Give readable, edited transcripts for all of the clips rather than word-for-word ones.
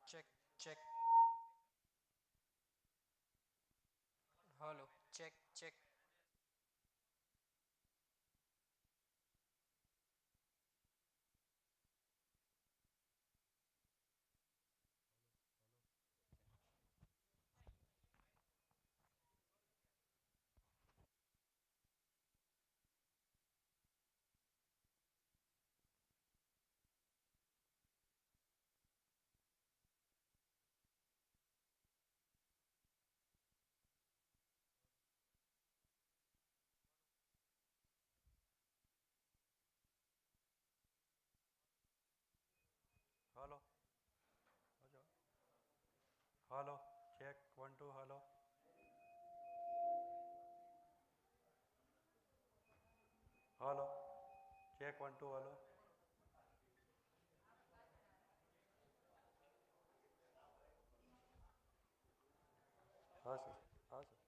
Check, check. Hello, check, check. Hello हो जाओ। Hello check one two hello. Hello check one two hello. हाँ sir, हाँ sir.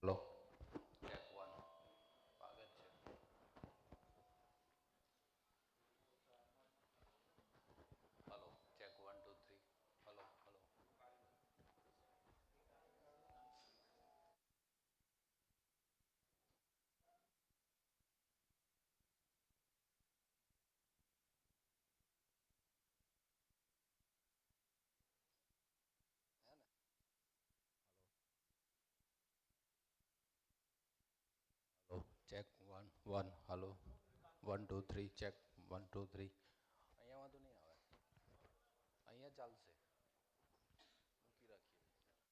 Hello check one स्वागत છે hello check one two three hello hello है ना hello hello check one one hello one two three check one two three અહીંયા વાંધો નહીં આવે અહીંયા ચાલશે મૂકી રાખીએ हेलो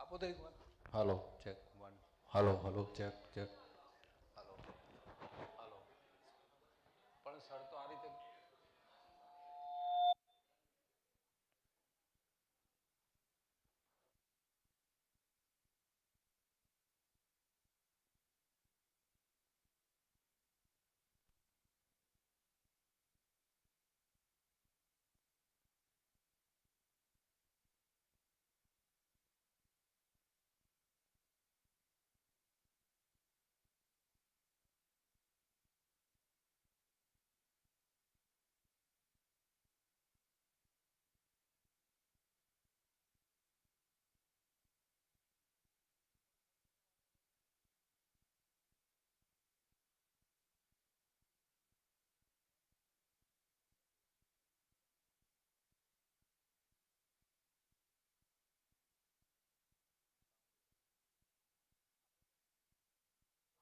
આપો તો એક વાર hello check one hello hello check check hello hello પણ સર તો આ રીતે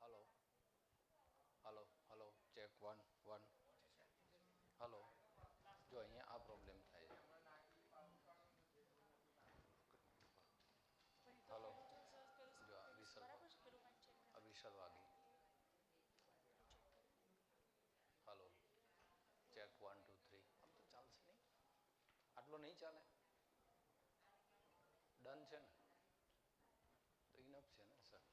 hello hello hello check one one hello જો અહીંયા આ પ્રોબ્લેમ થાય છે हेलो जो विसर वागी hello check one two three આમ તો ચાલશે નહીં આટલો નહીં ચાલે ડન છે ને તો ઇનફ છે ને sir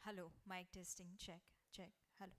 Hello, mic testing, check, check. Hello.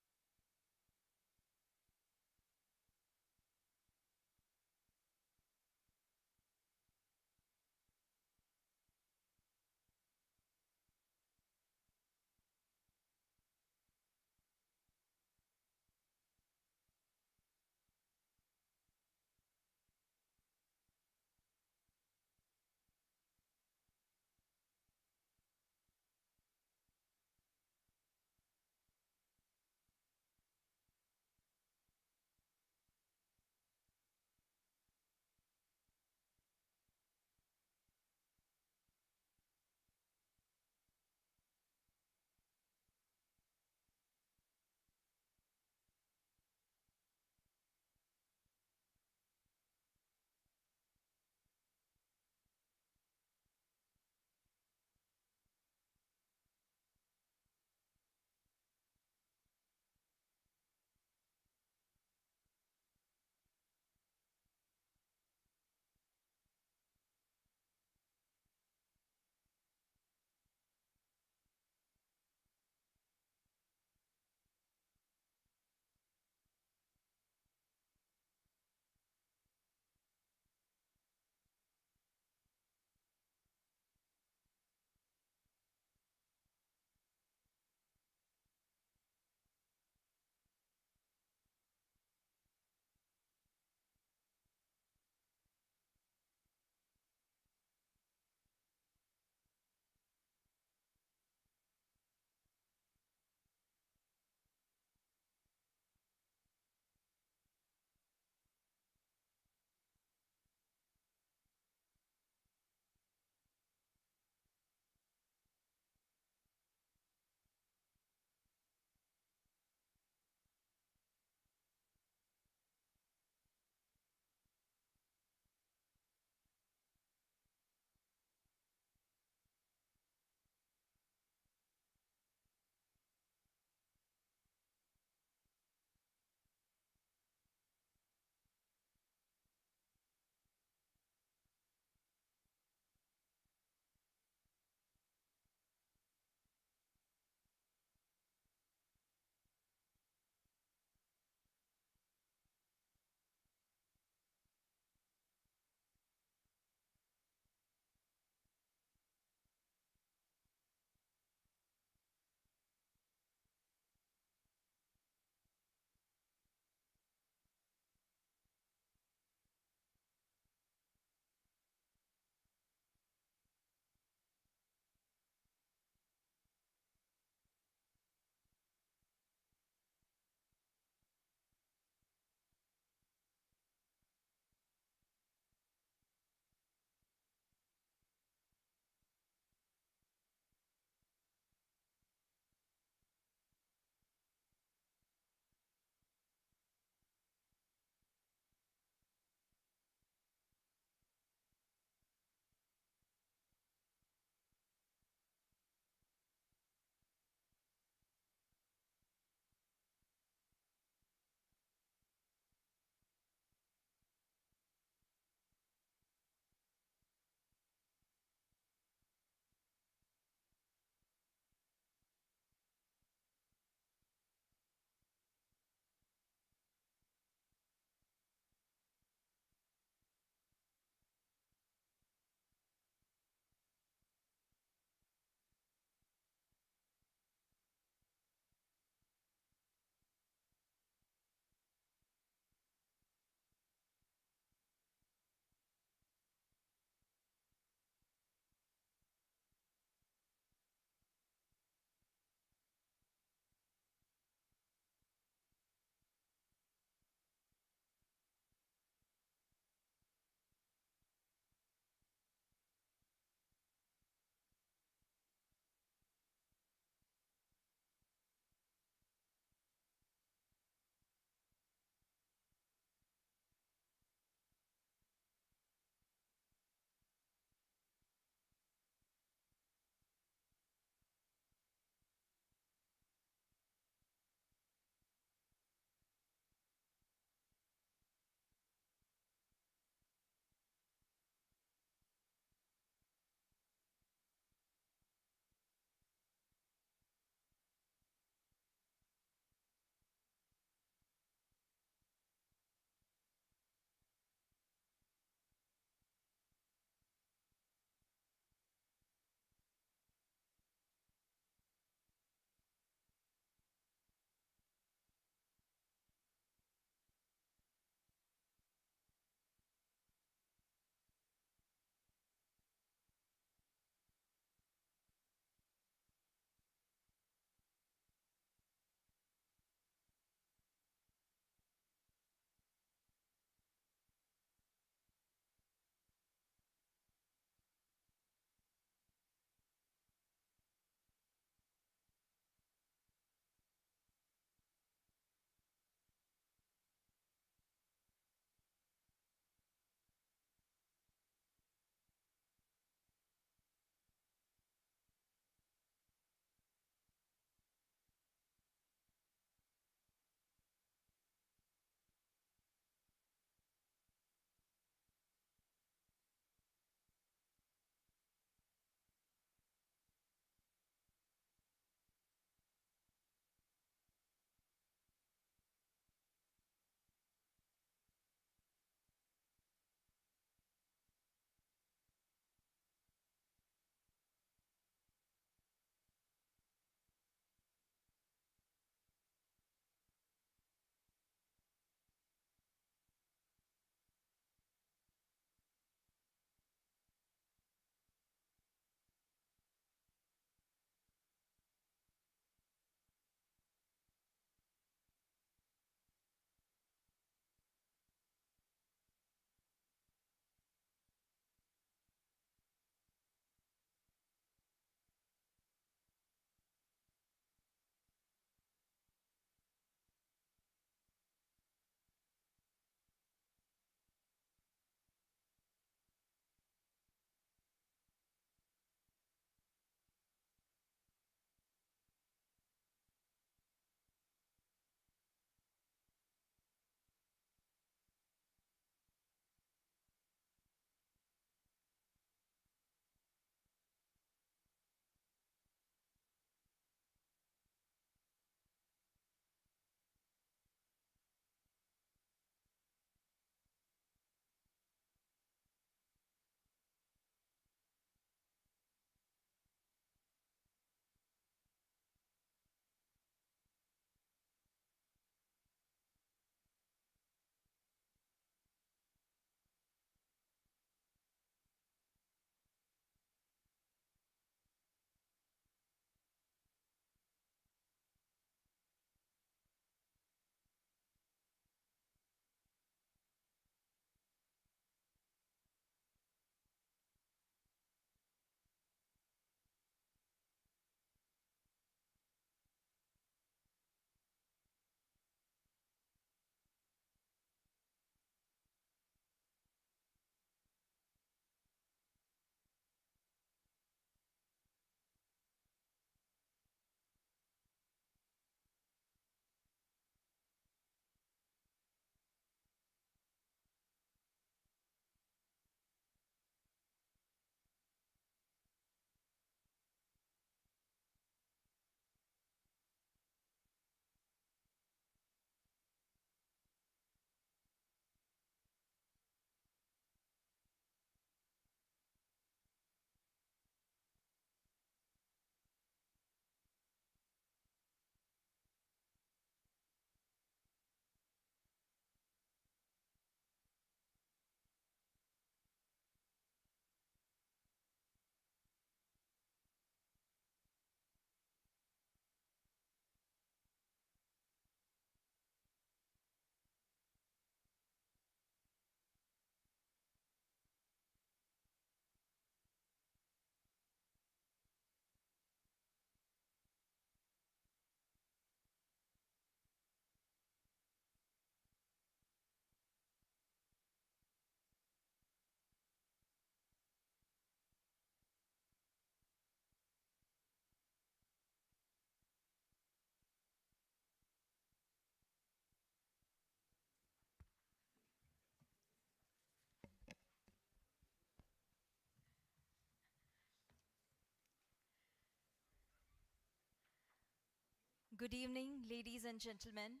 Good evening, ladies and gentlemen.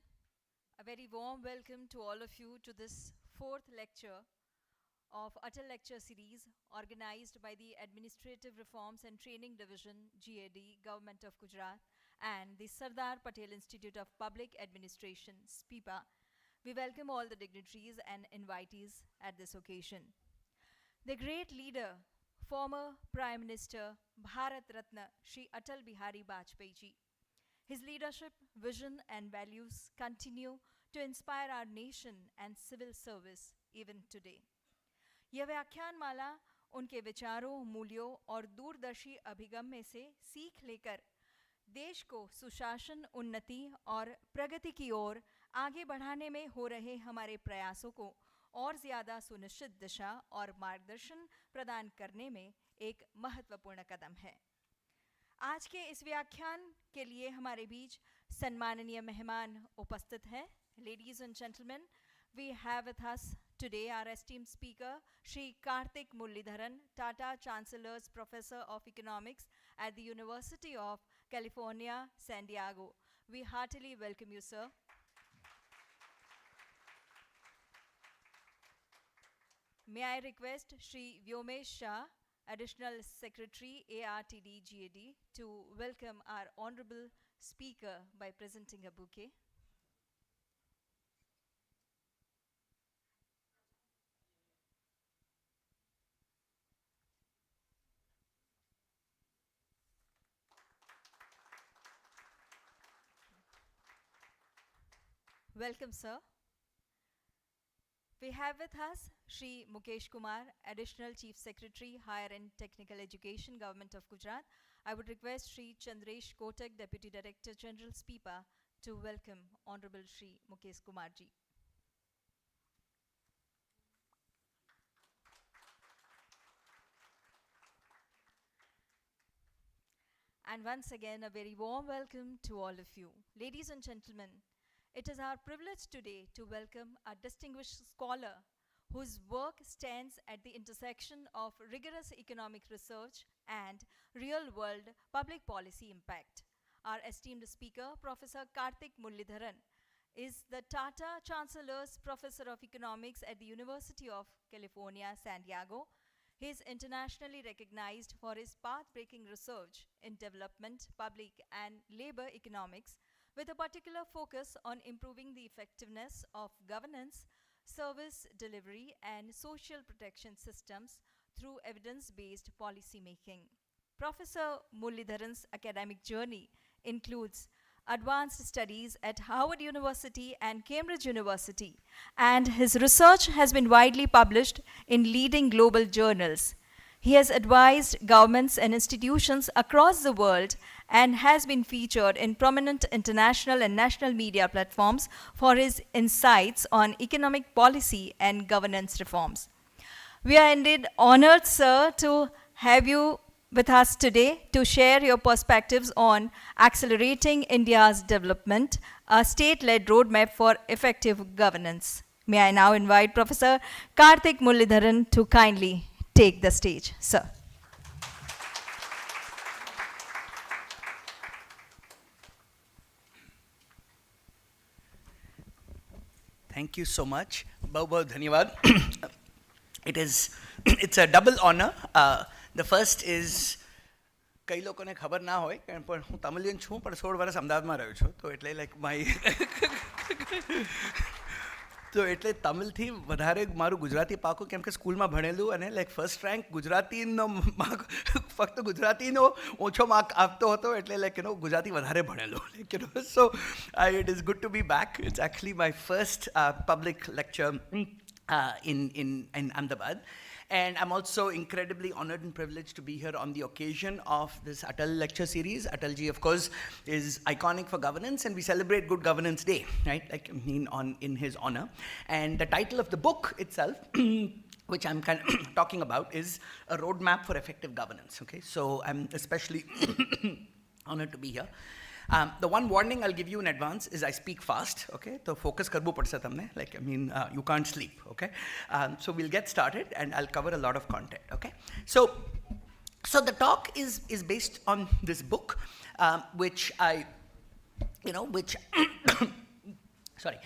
A very warm welcome to all of you to this fourth lecture of Atal Lecture Series organized by the Administrative Reforms and Training Division, GAD, Government of Gujarat, and the Sardar Patel Institute of Public Administration, SPIPA. We welcome all the dignitaries and invitees at this occasion. The great leader, former Prime Minister, Bharat Ratna, Shri Atal Bihari Vajpayee ji. His leadership, vision, and values continue to inspire our nation and civil service even today. यह व्याख्यान माला उनके विचारों, मूल्यों और दूरदर्शी अभिगम में से सीख लेकर देश को सुशासन, उन्नति और प्रगति की ओर आगे बढ़ाने में हो रहे हमारे प्रयासों को और ज़्यादा सुनिश्चित दिशा और मार्गदर्शन प्रदान करने में एक महत्वपूर्ण कदम है। आज के इस व्याख्यान के लिए हमारे बीच सम्माननीय मेहमान उपस्थित हैं। Ladies and gentlemen, we have with us today our esteemed speaker, Shri Karthik Mullidharan, Tata Chancellor's Professor of Economics at the University of California, San Diego. We heartily welcome you, sir. May I request Shri Vyomesh Shah, Additional Secretary, ARTD GAD, to welcome our honorable speaker by presenting a bouquet. Welcome, sir. We have with us Shri Mukesh Kumar, Additional Chief Secretary, Higher and Technical Education, Government of Gujarat. I would request Shri Chandresh Kotak, Deputy Director General, SPIPA, to welcome Honorable Shri Mukesh Kumar ji. And once again, a very warm welcome to all of you. Ladies and gentlemen, it is our privilege today to welcome a distinguished scholar whose work stands at the intersection of rigorous economic research and real-world public policy impact. Our esteemed speaker, Professor Karthik Mullidharan, is the Tata Chancellor's Professor of Economics at the University of California, San Diego. He is internationally recognized for his path-breaking research in development, public, and labor economics, with a particular focus on improving the effectiveness of governance, service delivery, and social protection systems through evidence-based policy making. Professor Mullidharan's academic journey includes advanced studies at Harvard University and Cambridge University, and his research has been widely published in leading global journals. He has advised governments and institutions across the world and has been featured in prominent international and national media platforms for his insights on economic policy and governance reforms. We are indeed honored, sir, to have you with us today to share your perspectives on accelerating India's development, a state-led roadmap for effective governance. May I now invite Professor Karthik Mullidharan to kindly take the stage, sir. Thank you so much. Bahut dhanyawad. It's a double honor. The first is कई लोगों ने खबर ना होय पण હું તમિલિયન છું પણ 16 વર્ષ અમદાવાદમાં રહ્યો છું તો એટલે લાઈક માય તો એટલે તમિલથી વધારે મારું ગુજરાતી પાકું કેમ કે સ્કૂલમાં ભણેલું અને લાઈક ફર્સ્ટ રેન્ક ગુજરાતીનો માર્ક ફક્ત ગુજરાતીનો ઓછો માર્ક આપતો હતો એટલે લાઈક ગુજરાતી વધારે ભણેલું like so it is good to be back. It's actually my first public lecture in Ahmedabad. And I'm also incredibly honored and privileged to be here on the occasion of this Atal lecture series. Atalji, of course, is iconic for governance, and we celebrate Good Governance Day, right? Like, I mean, in his honor. And the title of the book itself, which I'm kind of talking about, is A Roadmap for Effective Governance, okay? So I'm especially honored to be here. The one warning I'll give you in advance is I speak fast, okay? So focus karbu padse tamne, like, I mean, you can't sleep, okay? So we'll get started and I'll cover a lot of content, okay? So the talk is based on this book, which I which, sorry.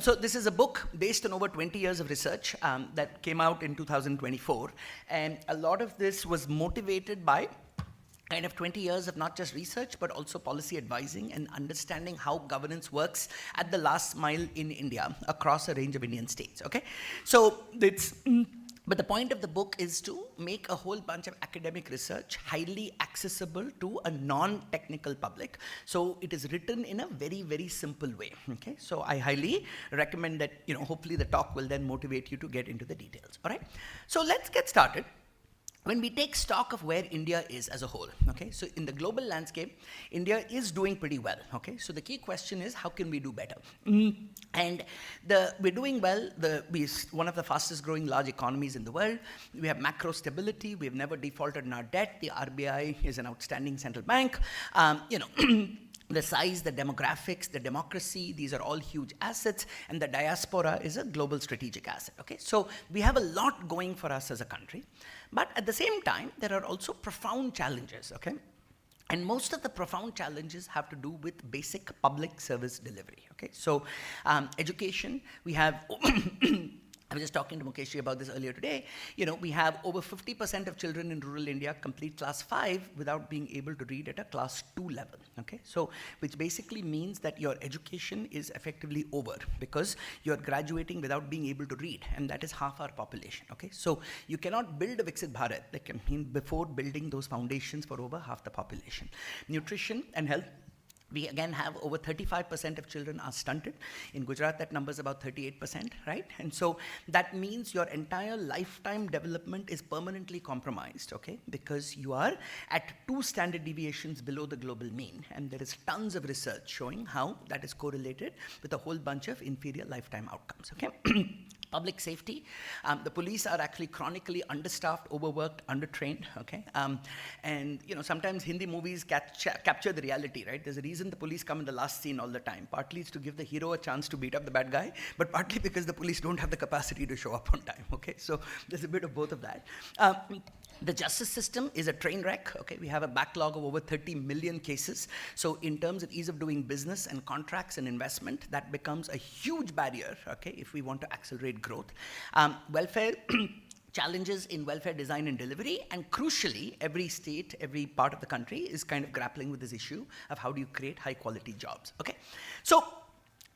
So this is a book based on over 20 years of research that came out in 2024. And a lot of this was motivated by kind of 20 years of not just research, but also policy advising and understanding how governance works at the last mile in India across a range of Indian states, okay? So but the point of the book is to make a whole bunch of academic research highly accessible to a non-technical public. So it is written in a very, very simple way, okay? So I highly recommend that, hopefully the talk will then motivate you to get into the details, all right? So let's get started. When we take stock of where India is as a whole, okay, so in the global landscape, India is doing pretty well, okay? So the key question is, how can we do better? And we're doing well. We're one of the fastest growing large economies in the world. We have macro stability. We've never defaulted in our debt. The RBI is an outstanding central bank. The size, the demographics, the democracy, these are all huge assets, and the diaspora is a global strategic asset, okay? So we have a lot going for us as a country, but at the same time, there are also profound challenges, okay? And most of the profound challenges have to do with basic public service delivery, okay? So education, we have I was just talking to Mukesh about this earlier today. We have over 50% of children in rural India complete class 5 without being able to read at a class 2 level, okay? So, which basically means that your education is effectively over because you're graduating without being able to read, and that is half our population, okay? So, you cannot build a Viksit Bharat, before building those foundations for over half the population. Nutrition and health. We again have over 35% of children are stunted. In Gujarat, that number is about 38%, right? And so that means your entire lifetime development is permanently compromised, okay? Because you are at 2 standard deviations below the global mean. And there is tons of research showing how that is correlated with a whole bunch of inferior lifetime outcomes, okay? Public safety, the police are actually chronically understaffed, overworked, undertrained, okay? And sometimes Hindi movies capture the reality, right? There's a reason the police come in the last scene all the time. Partly it's to give the hero a chance to beat up the bad guy, but partly because the police don't have the capacity to show up on time, okay? So there's a bit of both of that. The justice system is a train wreck, okay? We have a backlog of over 30 million cases. So in terms of ease of doing business and contracts and investment, that becomes a huge barrier, okay, if we want to accelerate growth. Welfare, challenges in welfare design and delivery, and crucially, every state, every part of the country is kind of grappling with this issue of how do you create high quality jobs, okay? So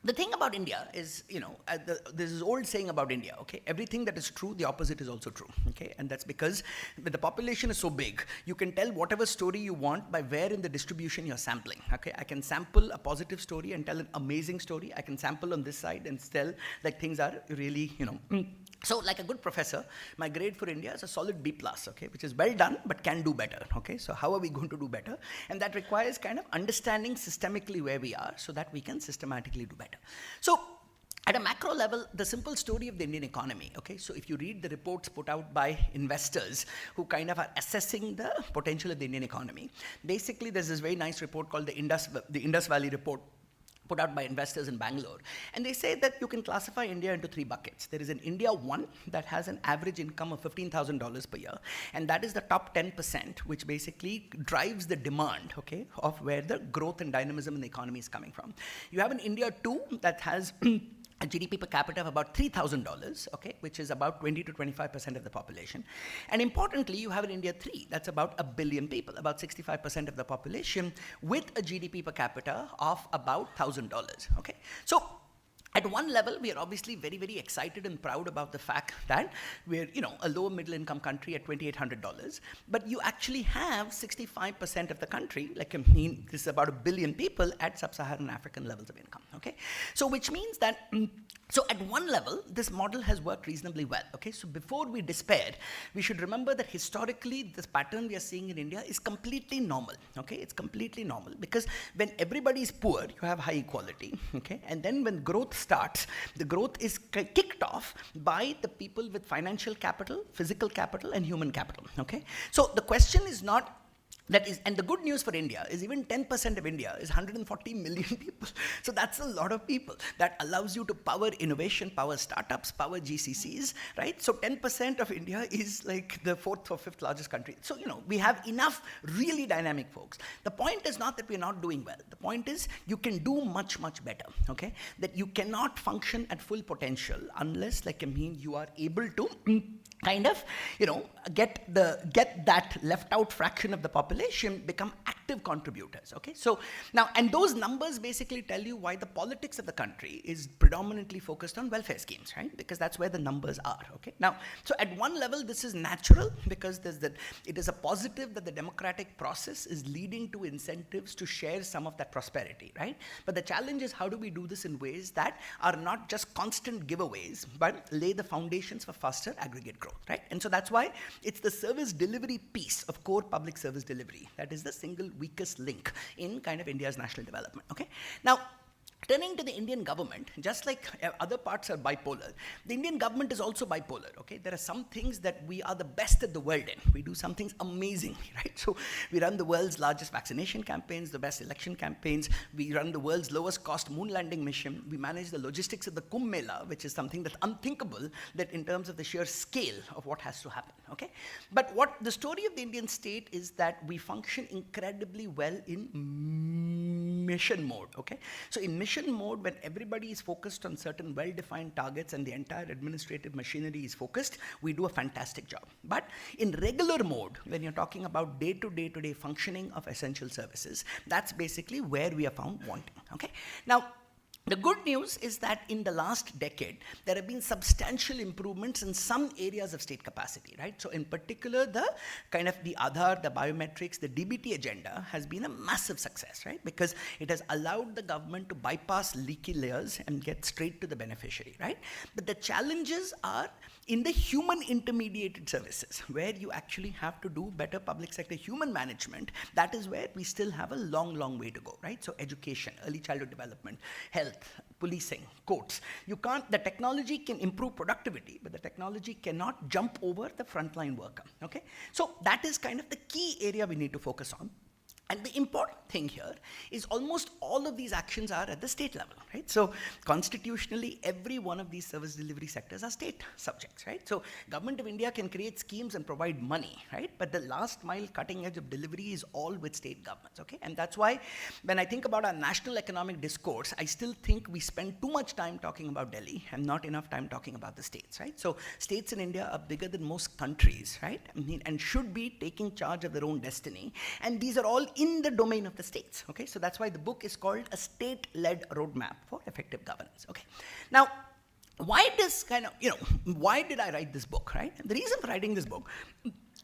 the thing about India is, there's this old saying about India, okay? Everything that is true, the opposite is also true, okay? And that's because the population is so big, you can tell whatever story you want by where in the distribution you're sampling, okay? I can sample a positive story and tell an amazing story. I can sample on this side and tell like things are really, So like a good professor, my grade for India is a solid B+, okay, which is well done, but can do better, okay? So how are we going to do better? And that requires kind of understanding systemically where we are so that we can systematically do better. So at a macro level, the simple story of the Indian economy, okay? So if you read the reports put out by investors who kind of are assessing the potential of the Indian economy, basically there's this very nice report called the Indus Valley Report, put out by investors in Bangalore. And they say that you can classify India into 3 buckets. There is an India 1 that has an average income of $15,000 per year. And that is the top 10%, which basically drives the demand, okay, of where the growth and dynamism in the economy is coming from. You have an India 2 that has a GDP per capita of about $3,000, okay, which is about 20 to 25% of the population. And importantly, you have in India 3, that's about 1 billion people, about 65% of the population, with a GDP per capita of about $1,000, okay? So at one level, we are obviously very, very excited and proud about the fact that we're, a lower middle income country at $2,800, but you actually have 65% of the country, this is about 1 billion people at sub-Saharan African levels of income, okay? So which means that, so at one level, this model has worked reasonably well, okay? So before we despair, we should remember that historically, this pattern we are seeing in India is completely normal, okay? It's completely normal because when everybody is poor, you have high equality, okay? And then when growth starts, the growth is kicked off by the people with financial capital, physical capital, and human capital, okay? So the question is not That is, and the good news for India is even 10% of India is 140 million people. So that's a lot of people. That allows you to power innovation, power startups, power GCCs, right? So 10% of India is like the fourth or fifth largest country. So, we have enough really dynamic folks. The point is not that we're not doing well. The point is you can do much, much better, okay? That you cannot function at full potential unless, you are able to kind of, get that left out fraction of the population become active contributors, okay? So now, and those numbers basically tell you why the politics of the country is predominantly focused on welfare schemes, right? Because that's where the numbers are, okay? Now, so at one level, this is natural because it is a positive that the democratic process is leading to incentives to share some of that prosperity, right? But the challenge is how do we do this in ways that are not just constant giveaways, but lay the foundations for faster aggregate growth, right? And so that's why it's the service delivery piece of core public service delivery that is the single weakest link in kind of India's national development, okay? Now, turning to the Indian government, just like other parts are bipolar, the Indian government is also bipolar, okay? There are some things that we are the best at the world in. We do some things amazingly, right? So we run the world's largest vaccination campaigns, the best election campaigns. We run the world's lowest cost moon landing mission. We manage the logistics of the Kumbh Mela, which is something that's unthinkable that in terms of the sheer scale of what has to happen, okay? But what the story of the Indian state is that we function incredibly well in mission mode, okay? So in mission mode, when everybody is focused on certain well-defined targets and the entire administrative machinery is focused, we do a fantastic job. But in regular mode, when you're talking about day-to-day functioning of essential services, that's basically where we are found wanting, okay? Now, the good news is that in the last decade, there have been substantial improvements in some areas of state capacity, right? So in particular, the kind of the Aadhaar, the biometrics, the DBT agenda has been a massive success, right? Because it has allowed the government to bypass leaky layers and get straight to the beneficiary, right? But the challenges are in the human intermediated services, where you actually have to do better public sector human management. That is where we still have a long, long way to go, right? So education, early childhood development, health, policing, courts. The technology can improve productivity, but the technology cannot jump over the frontline worker, okay? So that is kind of the key area we need to focus on. And the important thing here is almost all of these actions are at the state level, right? So constitutionally, every one of these service delivery sectors are state subjects, right? So Government of India can create schemes and provide money, right? But the last mile cutting edge of delivery is all with state governments, okay? And that's why when I think about our national economic discourse, I still think we spend too much time talking about Delhi and not enough time talking about the states, right? So states in India are bigger than most countries, right? And should be taking charge of their own destiny. And these are all in the domain of the states, okay? So that's why the book is called A State-Led Roadmap for Effective Governance, okay? Now, why did I write this book, right? And the reason for writing this book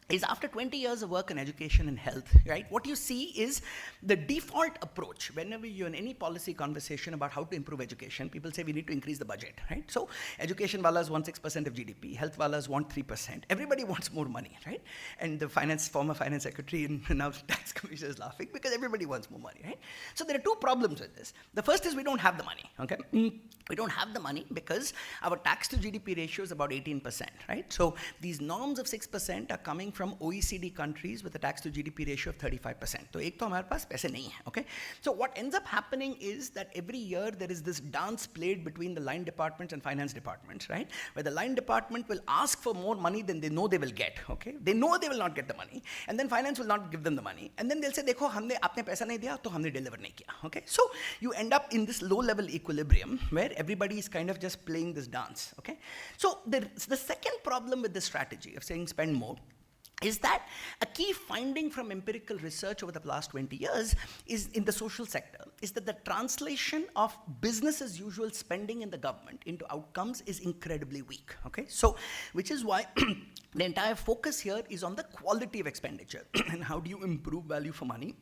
is after 20 years of work in education and health, right, what you see is the default approach. Whenever you're in any policy conversation about how to improve education, people say we need to increase the budget, right? So education wallas want 6% of GDP, health wallas want 3%. Everybody wants more money, right? And the former finance secretary and now the tax commissioner is laughing because everybody wants more money, right? So there are two problems with this. The first is we don't have the money, okay? We don't have the money because our tax to GDP ratio is about 18%, right? So these norms of 6% are coming from OECD countries with a tax to GDP ratio of 35%. So ek to hamare paas paise nahi hai, okay? So what ends up happening is that every year there is this dance played between the line departments and finance departments, right? Where the line department will ask for more money than they know they will get, okay? They know they will not get the money, and then finance will not give them the money, and then they'll say, dekho, humne aapne paisa nahi diya, to humne deliver nahi kiya, okay? So you end up in this low-level equilibrium where everybody is kind of just playing this dance, okay? So the second problem with this strategy of saying spend more is that a key finding from empirical research over the last 20 years is in the social sector is that the translation of business as usual spending in the government into outcomes is incredibly weak, okay? So, which is why the entire focus here is on the quality of expenditure and how do you improve value for money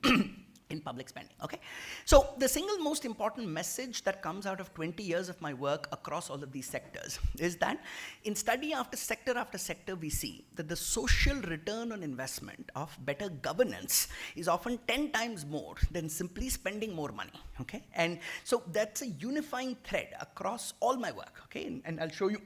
in public spending, okay? So the single most important message that comes out of 20 years of my work across all of these sectors is that in study after sector, we see that the social return on investment of better governance is often 10 times more than simply spending more money, okay? And so that's a unifying thread across all my work, okay? And I'll show you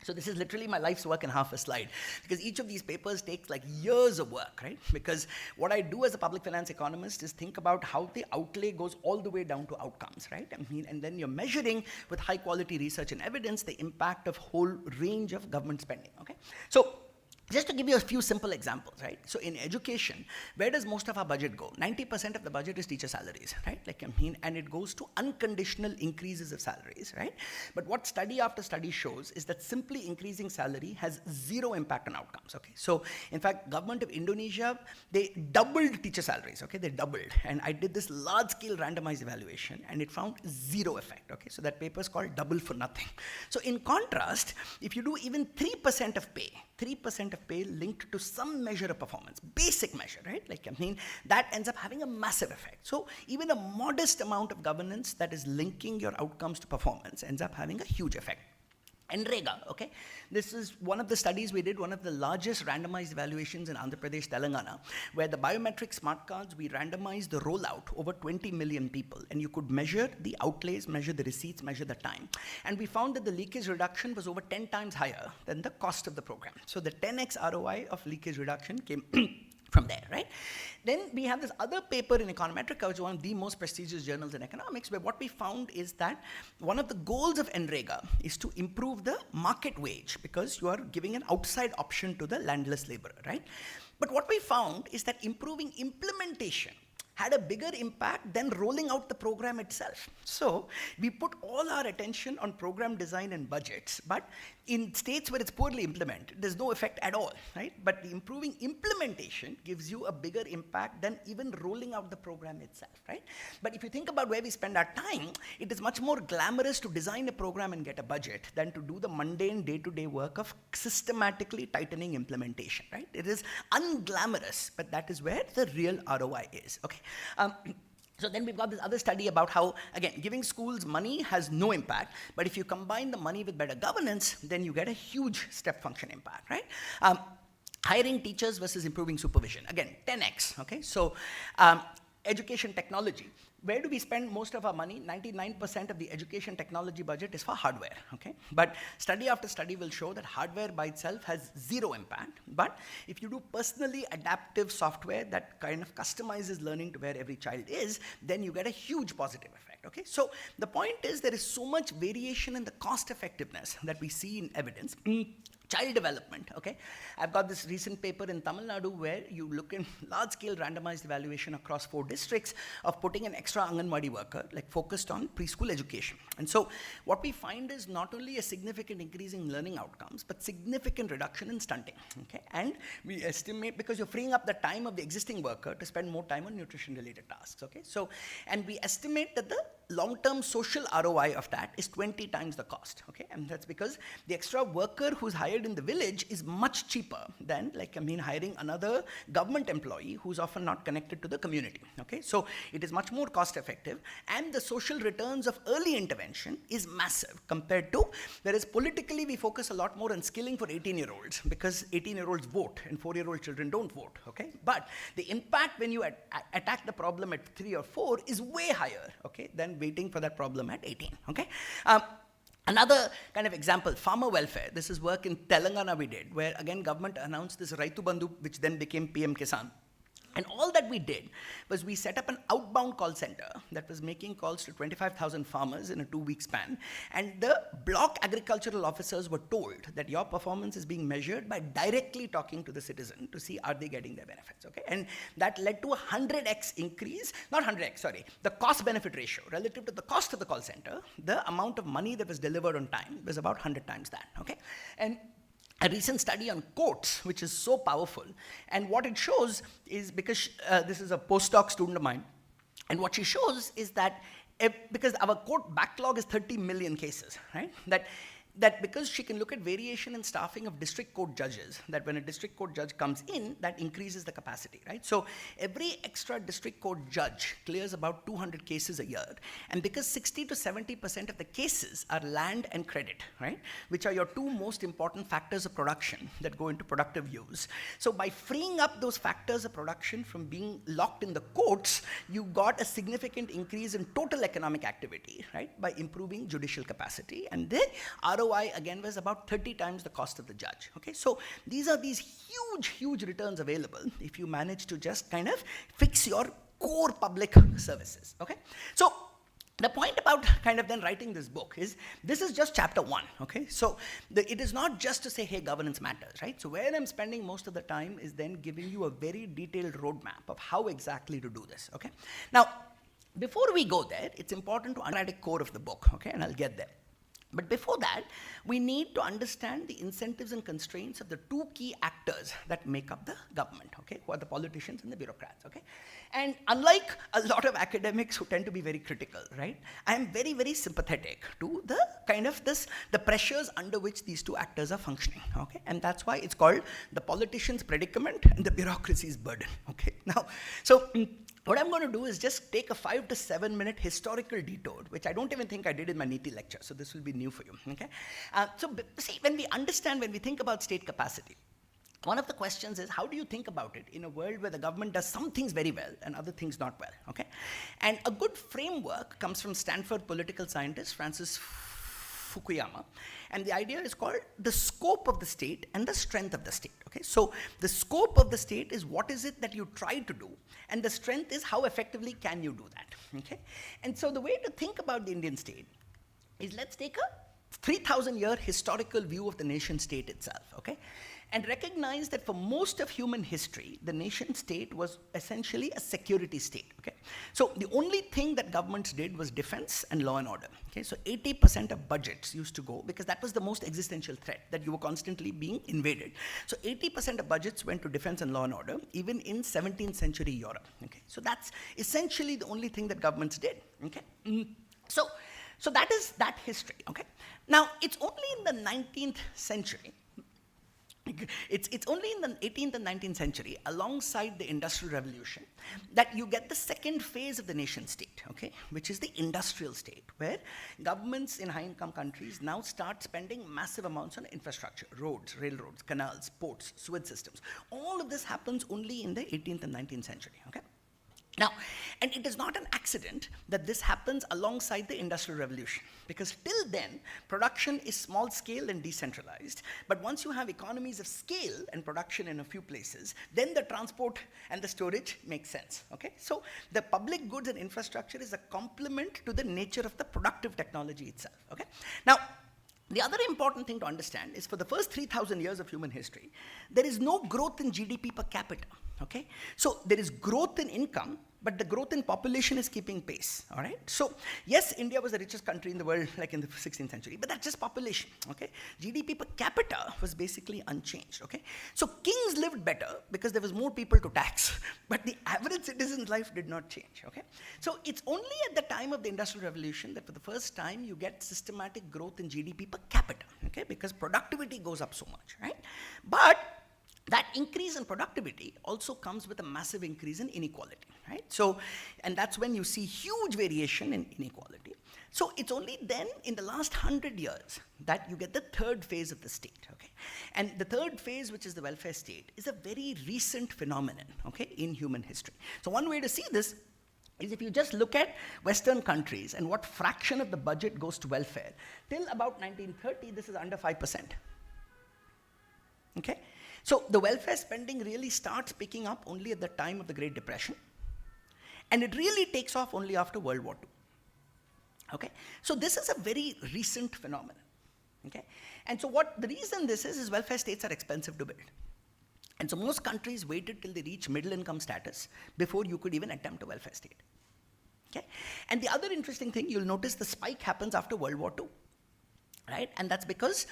So this is literally my life's work in half a slide, because each of these papers takes like years of work, right? Because what I do as a public finance economist is think about how the outlay goes all the way down to outcomes, right? I mean, and then you're measuring with high quality research and evidence the impact of whole range of government spending, okay? So just to give you a few simple examples, right? So in education, where does most of our budget go? 90% of the budget is teacher salaries, right? Like, I mean, and it goes to unconditional increases of salaries, right? But what study after study shows is that simply increasing salary has zero impact on outcomes, okay? So in fact, government of Indonesia, they doubled teacher salaries, okay? They doubled. And I did this large scale randomized evaluation and it found zero effect, okay? So that paper is called double for nothing. So in contrast, if you do even 3% of pay, 3% of pay linked to some measure of performance, basic measure, right? Like, I mean, that ends up having a massive effect. So even a modest amount of governance that is linking your outcomes to performance ends up having a huge effect. NREGA, okay? This is one of the studies we did, one of the largest randomized evaluations in Andhra Pradesh, Telangana, where the biometric smart cards, we randomized the rollout over 20 million people, and you could measure the outlays, measure the receipts, measure the time. And we found that the leakage reduction was over 10 times higher than the cost of the program. So the 10x ROI of leakage reduction came from there, right? Then we have this other paper in Econometrica, which is one of the most prestigious journals in economics, where what we found is that one of the goals of NREGA is to improve the market wage, because you are giving an outside option to the landless laborer, right? But what we found is that improving implementation had a bigger impact than rolling out the program itself. So we put all our attention on program design and budgets, but in states where it's poorly implemented, there's no effect at all, right? But the improving implementation gives you a bigger impact than even rolling out the program itself, right? But if you think about where we spend our time, it is much more glamorous to design a program and get a budget than to do the mundane day-to-day work of systematically tightening implementation, right? It is unglamorous, but that is where the real ROI is, okay? So then we've got this other study about how, again, giving schools money has no impact, but if you combine the money with better governance, then you get a huge step function impact, right? Hiring teachers versus improving supervision. Again, 10x, okay? So education technology. Where do we spend most of our money? 99% of the education technology budget is for hardware, okay? But study after study will show that hardware by itself has zero impact. But if you do personally adaptive software that kind of customizes learning to where every child is, then you get a huge positive effect, okay? So the point is there is so much variation in the cost effectiveness that we see in evidence. Child development, okay? I've got this recent paper in Tamil Nadu where you look in large-scale randomized evaluation across 4 districts of putting an extra Anganwadi worker, like focused on preschool education. And so what we find is not only a significant increase in learning outcomes, but significant reduction in stunting, okay? And we estimate, because you're freeing up the time of the existing worker to spend more time on nutrition-related tasks, okay? So, and we estimate that the long-term social ROI of that is 20 times the cost, okay? And that's because the extra worker who's hired in the village is much cheaper than, like, I mean, hiring another government employee who's often not connected to the community, okay? So it is much more cost effective, and the social returns of early intervention is massive compared to, whereas politically we focus a lot more on skilling for 18-year-olds because 18-year-olds vote and 4-year-old children don't vote, okay? But the impact when you attack the problem at 3 or 4 is way higher, okay, than waiting for that problem at 18, okay? Another kind of example, farmer welfare. This is work in Telangana we did, where again government announced this Raitu Bandhu, which then became PM Kisan. And all that we did was we set up an outbound call center that was making calls to 25,000 farmers in a 2-week span. And the block agricultural officers were told that your performance is being measured by directly talking to the citizen to see are they getting their benefits, okay? And that led to a 100x increase, not 100x, sorry, the cost benefit ratio relative to the cost of the call center, the amount of money that was delivered on time was about 100 times that, okay? And a recent study on courts, which is so powerful, and what it shows is, because this is a postdoc student of mine, and what she shows is that because our court backlog is 30 million cases, right? That because she can look at variation in staffing of district court judges, that when a district court judge comes in, that increases the capacity, right? So every extra district court judge clears about 200 cases a year. And because 60 to 70% of the cases are land and credit, right? Which are your 2 most important factors of production that go into productive use. So by freeing up those factors of production from being locked in the courts, you got a significant increase in total economic activity, right? By improving judicial capacity. And the ROI again was about 30 times the cost of the judge. Okay, so these are these huge returns available if you manage to just kind of fix your core public services. Okay, so the point about kind of then writing this book is this is just chapter 1. Okay, so it is not just to say, hey, governance matters, right? So where I'm spending most of the time is then giving you a very detailed roadmap of how exactly to do this. Okay, now before we go there, it's important to understand the core of the book. Okay, and I'll get there. But before that, we need to understand the incentives and constraints of the two key actors that make up the government, okay, who are the politicians and the bureaucrats, okay? And unlike a lot of academics who tend to be very critical, right, I am very sympathetic to the kind of the pressures under which these two actors are functioning, okay? And that's why it's called the politician's predicament and the bureaucracy's burden, okay? Now, so what I'm going to do is just take a 5 to 7 minute historical detour, which I don't even think I did in my Niti lecture, so this will be new for you, okay? See, when we think about state capacity, one of the questions is, how do you think about it in a world where the government does some things very well and other things not well, okay? And a good framework comes from Stanford political scientist Francis Fukuyama, and the idea is called the scope of the state and the strength of the state, okay? So the scope of the state is what is it that you try to do, and the strength is how effectively can you do that, okay? And so the way to think about the Indian state is, let's take a 3,000-year historical view of the nation state itself, okay? And recognize that for most of human history, the nation state was essentially a security state, okay? So the only thing that governments did was defense and law and order, okay? So 80% of budgets used to go, because that was the most existential threat, that you were constantly being invaded. So 80% of budgets went to defense and law and order, even in 17th century Europe, okay? So that's essentially the only thing that governments did, okay? So that is that history, okay? Now, it's only in the 19th century, it's only in the 18th and 19th century, alongside the Industrial Revolution, that you get the second phase of the nation state, okay, which is the industrial state, where governments in high-income countries now start spending massive amounts on infrastructure, roads, railroads, canals, ports, sewage systems. All of this happens only in the 18th and 19th century, okay? Now, and it is not an accident that this happens alongside the Industrial Revolution, because till then, production is small scale and decentralized, but once you have economies of scale and production in a few places, then the transport and the storage makes sense, okay? So the public goods and infrastructure is a complement to the nature of the productive technology itself, okay? Now, the other important thing to understand is, for the first 3,000 years of human history, there is no growth in GDP per capita, okay? So there is growth in income, but the growth in population is keeping pace, all right? So yes, India was the richest country in the world, like in the 16th century, but that's just population, okay? GDP per capita was basically unchanged, okay? So kings lived better because there was more people to tax, but the average citizen's life did not change, okay? So it's only at the time of the Industrial Revolution that for the first time you get systematic growth in GDP per capita, okay? Because productivity goes up so much, right? But that increase in productivity also comes with a massive increase in inequality, right? So, and that's when you see huge variation in inequality. So it's only then, in the last 100 years, that you get the third phase of the state, okay? And the third phase, which is the welfare state, is a very recent phenomenon, okay, in human history. So one way to see this is, if you just look at Western countries and what fraction of the budget goes to welfare, till about 1930, this is under 5%, okay? So the welfare spending really starts picking up only at the time of the Great Depression, and it really takes off only after World War II, okay? So this is a very recent phenomenon, okay? And so what the reason this is welfare states are expensive to build. And so most countries waited till they reach middle income status before you could even attempt a welfare state, okay? And the other interesting thing, you'll notice the spike happens after World War II, right? And that's because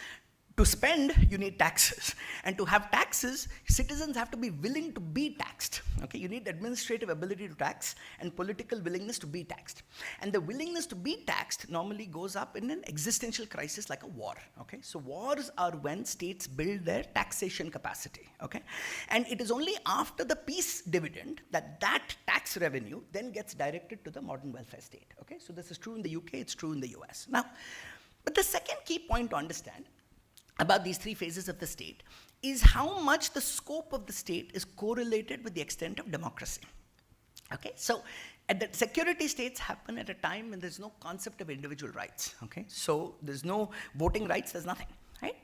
to spend, you need taxes. And to have taxes, citizens have to be willing to be taxed, okay? You need administrative ability to tax and political willingness to be taxed. And the willingness to be taxed normally goes up in an existential crisis like a war, okay? So wars are when states build their taxation capacity, okay? And it is only after the peace dividend that tax revenue then gets directed to the modern welfare state, okay? So this is true in the UK, it's true in the US. Now, but the second key point to understand about these three phases of the state is how much the scope of the state is correlated with the extent of democracy. Okay, so at the security states happen at a time when there's no concept of individual rights. Okay, so there's no voting rights, there's nothing, right?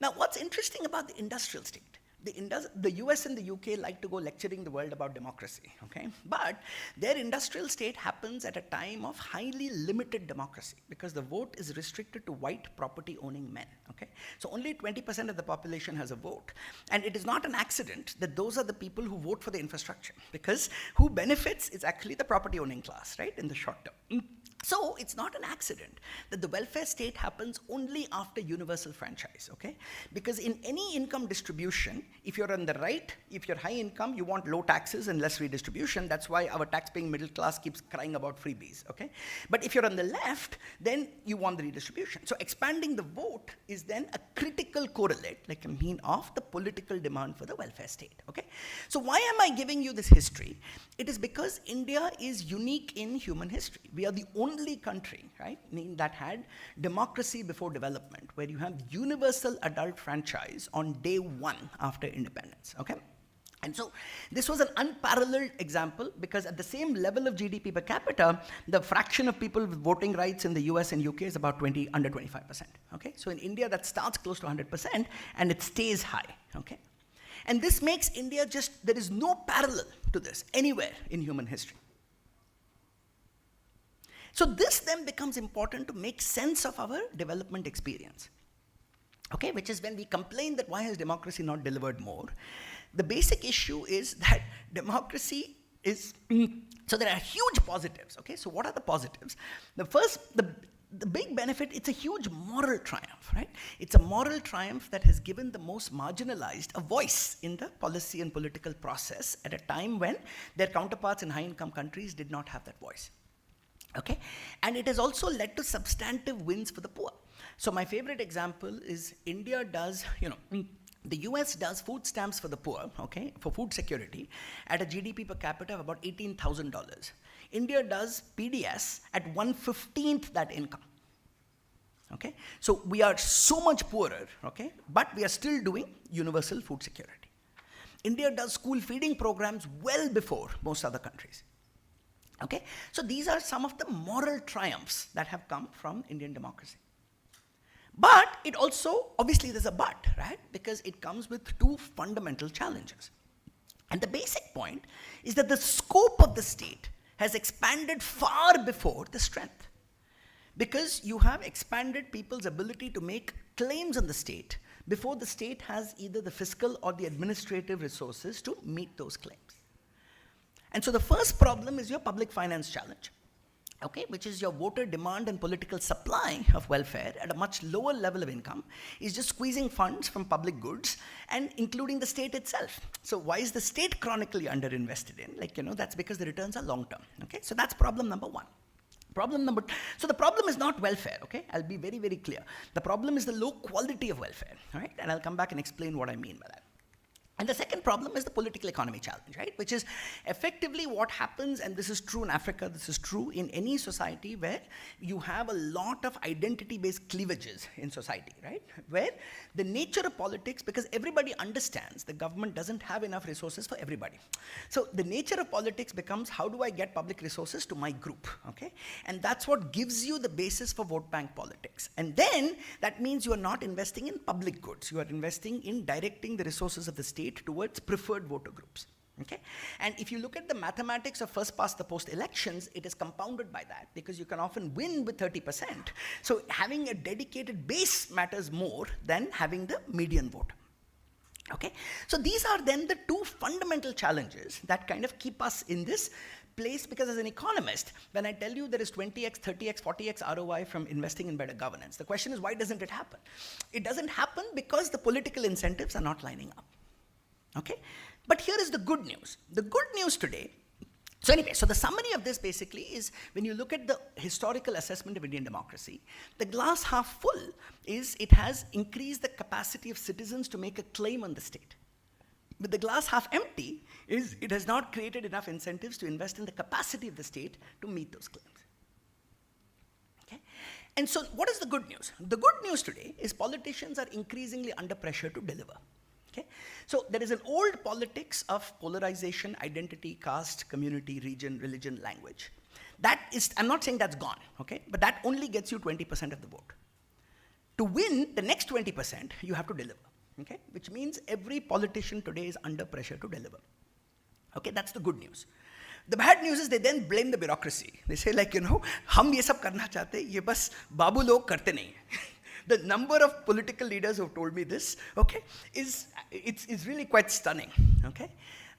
Now, what's interesting about the industrial state? The US and the UK like to go lecturing the world about democracy, okay? But their industrial state happens at a time of highly limited democracy because the vote is restricted to white property owning men, okay? So only 20% of the population has a vote. And it is not an accident that those are the people who vote for the infrastructure because who benefits is actually the property owning class, right, in the short term. So it's not an accident that the welfare state happens only after universal franchise, okay? Because in any income distribution, if you're on the right, if you're high income, you want low taxes and less redistribution. That's why our tax-paying middle class keeps crying about freebies, okay? But if you're on the left, then you want the redistribution. So expanding the vote is then a critical correlate, like a mean of the political demand for the welfare state, okay? So why am I giving you this history? It is because India is unique in human history. We are the only country, right, that had democracy before development, where you have universal adult franchise on day one after independence, okay? And so this was an unparalleled example because at the same level of GDP per capita, the fraction of people with voting rights in the US and UK is about under 25%, okay? So in India, that starts close to 100% and it stays high, okay? And this makes India there is no parallel to this anywhere in human history. So this then becomes important to make sense of our development experience, okay, which is when we complain that why has democracy not delivered more? The basic issue is that democracy is, so there are huge positives, okay? So what are the positives? The big benefit, it's a huge moral triumph, right? It's a moral triumph that has given the most marginalized a voice in the policy and political process at a time when their counterparts in high-income countries did not have that voice, okay? And it has also led to substantive wins for the poor. So my favorite example is India does, the US does food stamps for the poor, okay, for food security at a GDP per capita of about $18,000. India does PDS at 1/15th that income, okay? So we are so much poorer, okay, but we are still doing universal food security. India does school feeding programs well before most other countries, okay? So these are some of the moral triumphs that have come from Indian democracy. But it also, obviously there's a but, right? Because it comes with two fundamental challenges. And the basic point is that the scope of the state has expanded far before the strength. Because you have expanded people's ability to make claims on the state before the state has either the fiscal or the administrative resources to meet those claims. And so the first problem is your public finance challenge, okay, which is your voter demand and political supply of welfare at a much lower level of income is just squeezing funds from public goods and including the state itself. So why is the state chronically underinvested in? That's because the returns are long term, okay? So that's problem number one. So the problem is not welfare, okay? I'll be very, very clear. The problem is the low quality of welfare, all right? And I'll come back and explain what I mean by that. And the second problem is the political economy challenge, right? Which is effectively what happens, and this is true in Africa, this is true in any society where you have a lot of identity-based cleavages in society, right? Where the nature of politics, because everybody understands the government doesn't have enough resources for everybody. So the nature of politics becomes, how do I get public resources to my group, okay? And that's what gives you the basis for vote bank politics. And then that means you are not investing in public goods. You are investing in directing the resources of the state towards preferred voter groups, okay? And if you look at the mathematics of first past the post elections, it is compounded by that because you can often win with 30%. So having a dedicated base matters more than having the median vote, okay? So these are then the two fundamental challenges that kind of keep us in this place, because as an economist, when I tell you there is 20x, 30x, 40x ROI from investing in better governance, the question is, why doesn't it happen? It doesn't happen because the political incentives are not lining up. Okay, but here is the good news. The good news today, so anyway, so the summary of this basically is when you look at the historical assessment of Indian democracy, the glass half full is it has increased the capacity of citizens to make a claim on the state. But the glass half empty is it has not created enough incentives to invest in the capacity of the state to meet those claims. Okay? And so what is the good news? The good news today is politicians are increasingly under pressure to deliver. Okay? So there is an old politics of polarization, identity, caste, community, region, religion, language. That is, I'm not saying that's gone, okay? But that only gets you 20% of the vote. To win the next 20%, you have to deliver, okay? Which means every politician today is under pressure to deliver. Okay, that's the good news. The bad news is they then blame the bureaucracy. They say like, हम ये सब करना चाहते हैं, ये बस बाबू लोग करते नहीं. The number of political leaders who have told me this, okay, is really quite stunning, okay?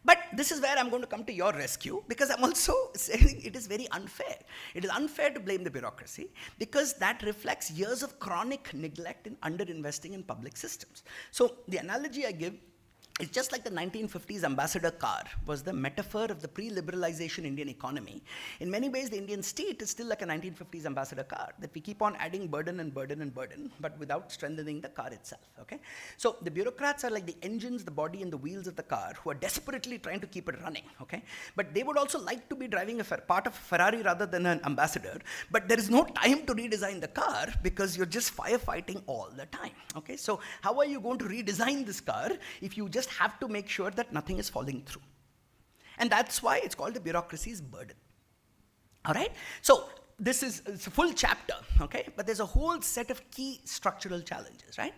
But this is where I'm going to come to your rescue, because I'm also saying it is very unfair. It is unfair to blame the bureaucracy, because that reflects years of chronic neglect and underinvesting in public systems. So the analogy I give, it's just like the 1950s ambassador car was the metaphor of the pre-liberalization Indian economy. In many ways, the Indian state is still like a 1950s ambassador car, that we keep on adding burden and burden and burden, but without strengthening the car itself, okay? So the bureaucrats are like the engines, the body, and the wheels of the car who are desperately trying to keep it running, okay? But they would also like to be driving a part of a Ferrari rather than an ambassador, but there is no time to redesign the car because you're just firefighting all the time, okay? So how are you going to redesign this car if you just have to make sure that nothing is falling through? And that's why it's called the bureaucracy's burden. All right? So this is it's a full chapter, okay? But there's a whole set of key structural challenges, right?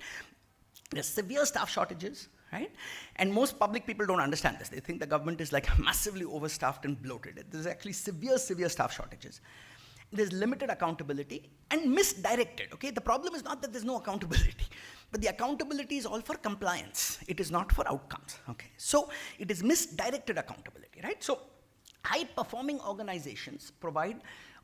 There's severe staff shortages, right? And most public people don't understand this. They think the government is like massively overstaffed and bloated. There's actually severe staff shortages. There's limited accountability and misdirected, okay? The problem is not that there's no accountability, but the accountability is all for compliance. It is not for outcomes, okay? So it is misdirected accountability, right? So high-performing organizations provide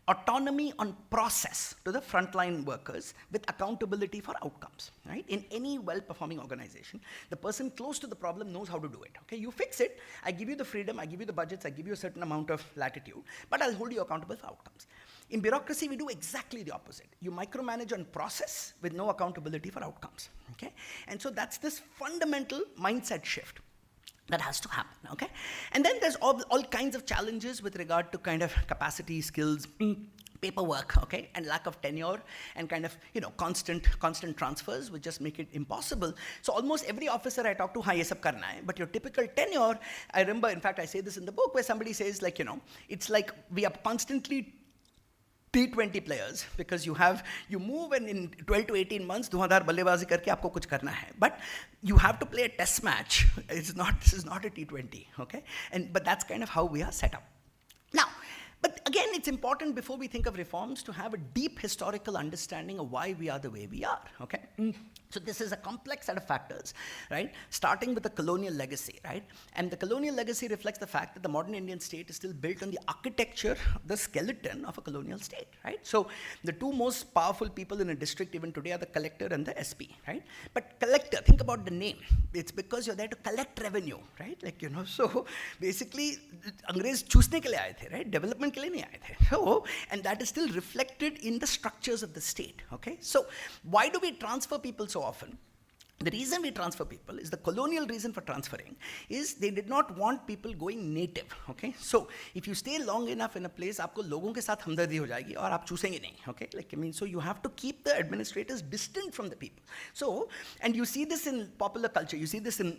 autonomy on process to the frontline workers with accountability for outcomes, right? In any well-performing organization, the person close to the problem knows how to do it, okay? You fix it, I give you the freedom, I give you the budgets, I give you a certain amount of latitude, but I'll hold you accountable for outcomes. In bureaucracy, we do exactly the opposite. You micromanage on process with no accountability for outcomes, okay? And so that's this fundamental mindset shift that has to happen, okay? And then there's all kinds of challenges with regard to kind of capacity, skills, paperwork, okay, and lack of tenure, and kind of, constant transfers, which just make it impossible. So almost every officer I talk to, हाँ ये सब करना है, but your typical tenure, I remember, in fact, I say this in the book, where somebody says like, it's like we are constantly T20 players, because you move and in 12 to 18 months धुआंधार बल्लेबाजी करके आपको कुछ करना है, but you have to play a test match. This is not a T20, okay? But that's kind of how we are set up. Now, but again, it's important before we think of reforms to have a deep historical understanding of why we are the way we are, okay? So this is a complex set of factors, right? Starting with the colonial legacy, right? And the colonial legacy reflects the fact that the modern Indian state is still built on the architecture, the skeleton of a colonial state, right? So the two most powerful people in a district even today are the collector and the SP, right? But collector, think about the name. It's because you're there to collect revenue, right? Like, so basically, Angrez चूसने के लिए आए थे, right? Development के लिए नहीं आए थे. So, and that is still reflected in the structures of the state, okay? So why do we transfer people so often? The reason we transfer people is the colonial reason for transferring is they did not want people going native, okay? So if you stay long enough in a place, आपको लोगों के साथ हमदर्दी हो जाएगी और आप चूसेंगे नहीं, okay? So you have to keep the administrators distant from the people. So, and you see this in popular culture, you see this in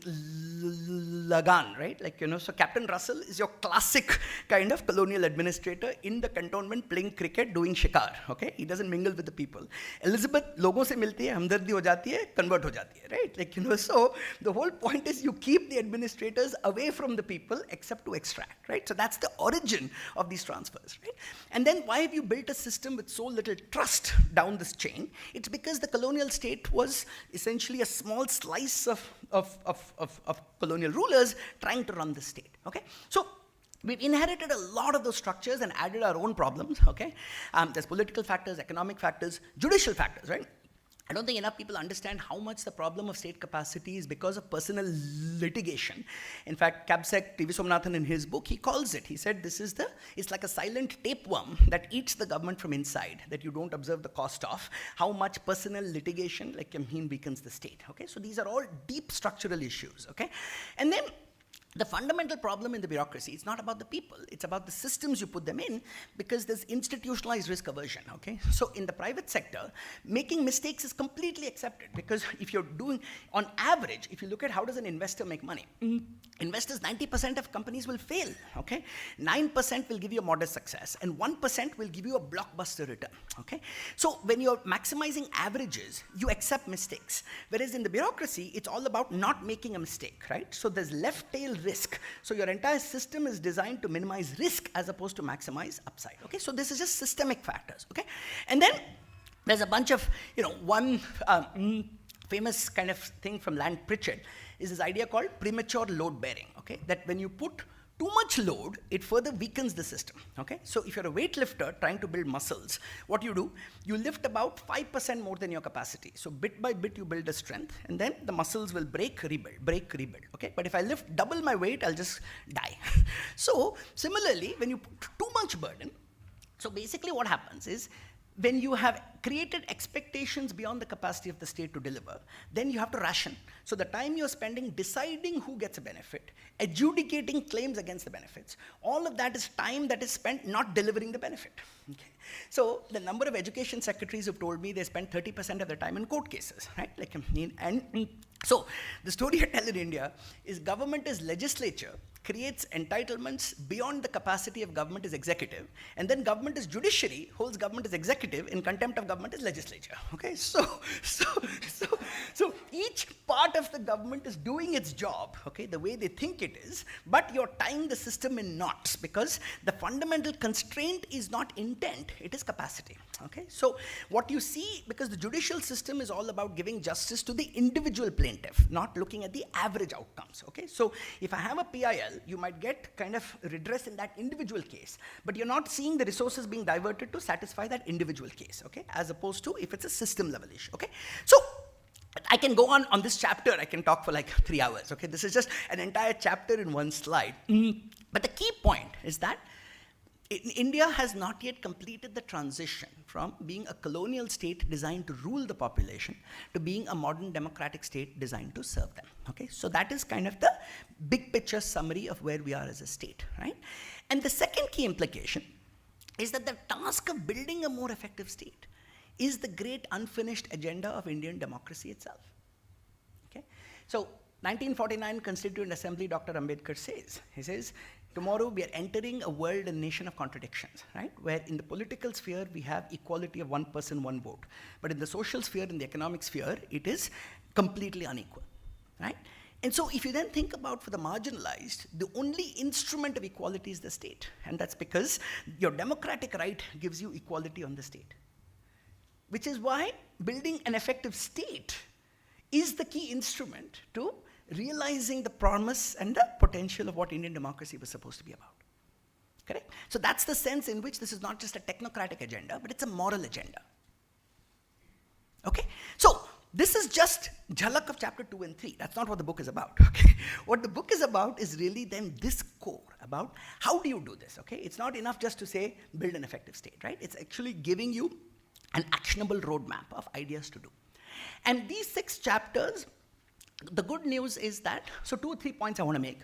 Lagan, right? So Captain Russell is your classic kind of colonial administrator in the cantonment playing cricket, doing shikar, okay? He doesn't mingle with the people. Elizabeth लोगों से मिलती है, हमदर्दी हो जाती है, convert हो जाती है. Right? So the whole point is you keep the administrators away from the people except to extract, right? So that's the origin of these transfers, right? And then why have you built a system with so little trust down this chain? It's because the colonial state was essentially a small slice of colonial rulers trying to run the state, okay? So we've inherited a lot of those structures and added our own problems, okay? There's political factors, economic factors, judicial factors, right? I don't think enough people understand how much the problem of state capacity is because of personal litigation. In fact, Kabsek T.V. Somnathan in his book, he calls it, he said it's like a silent tapeworm that eats the government from inside, that you don't observe the cost of, how much personal litigation weakens the state, okay? So these are all deep structural issues, okay? And then the fundamental problem in the bureaucracy, it's not about the people, it's about the systems you put them in, because there's institutionalized risk aversion, okay? So in the private sector, making mistakes is completely accepted, because if you're doing, on average, if you look at how does an investor make money, investors, 90% of companies will fail, okay? 9% will give you a modest success, and 1% will give you a blockbuster return, okay? So when you're maximizing averages, you accept mistakes. Whereas in the bureaucracy, it's all about not making a mistake, right? So there's left tail risk. So your entire system is designed to minimize risk as opposed to maximize upside, okay? So this is just systemic factors, okay? And then there's a bunch of, one famous kind of thing from Land Pritchard is this idea called premature load bearing, okay? That when you put too much load, it further weakens the system, okay? So if you're a weightlifter trying to build muscles, what you lift about 5% more than your capacity. So bit by bit, you build a strength, and then the muscles will break, rebuild, okay? But if I lift double my weight, I'll just die. So similarly, when you put too much burden, so basically what happens is, when you have created expectations beyond the capacity of the state to deliver, then you have to ration. So the time you're spending deciding who gets a benefit, adjudicating claims against the benefits, all of that is time that is spent not delivering the benefit. Okay. So the number of education secretaries who've told me they spend 30% of their time in court cases, right? So the story I tell in India is government as legislature creates entitlements beyond the capacity of government as executive, and then government as judiciary holds government as executive in contempt of government as legislature. Okay, so each part of the government is doing its job, okay, the way they think it is, but you're tying the system in knots because the fundamental constraint is not intent, it is capacity. Okay, so what you see, because the judicial system is all about giving justice to the individual plaintiff, not looking at the average outcomes. Okay, so if I have a PIL, you might get kind of redress in that individual case, but you're not seeing the resources being diverted to satisfy that individual case, okay, as opposed to if it's a system level issue, okay. So I can go on this chapter, I can talk for like 3 hours, okay. This is just an entire chapter in one slide. But the key point is that India has not yet completed the transition from being a colonial state designed to rule the population to being a modern democratic state designed to serve them. Okay, so that is kind of the big picture summary of where we are as a state, right? And the second key implication is that the task of building a more effective state is the great unfinished agenda of Indian democracy itself. Okay, so 1949 Constituent Assembly, Dr. Ambedkar says, he says, tomorrow we are entering a world and nation of contradictions, right? Where in the political sphere, we have equality of one person, one vote. But in the social sphere, in the economic sphere, it is completely unequal, right? And so if you then think about for the marginalized, the only instrument of equality is the state. And that's because your democratic right gives you equality on the state. Which is why building an effective state is the key instrument to realizing the promise and the potential of what Indian democracy was supposed to be about. Correct? So that's the sense in which this is not just a technocratic agenda, but it's a moral agenda. Okay? So this is just jhalak of chapter 2 and 3. That's not what the book is about. Okay? What the book is about is really then this core about how do you do this. Okay? It's not enough just to say build an effective state, right? It's actually giving you an actionable roadmap of ideas to do. And these 6 chapters, the good news is that, so 2 or 3 points I want to make.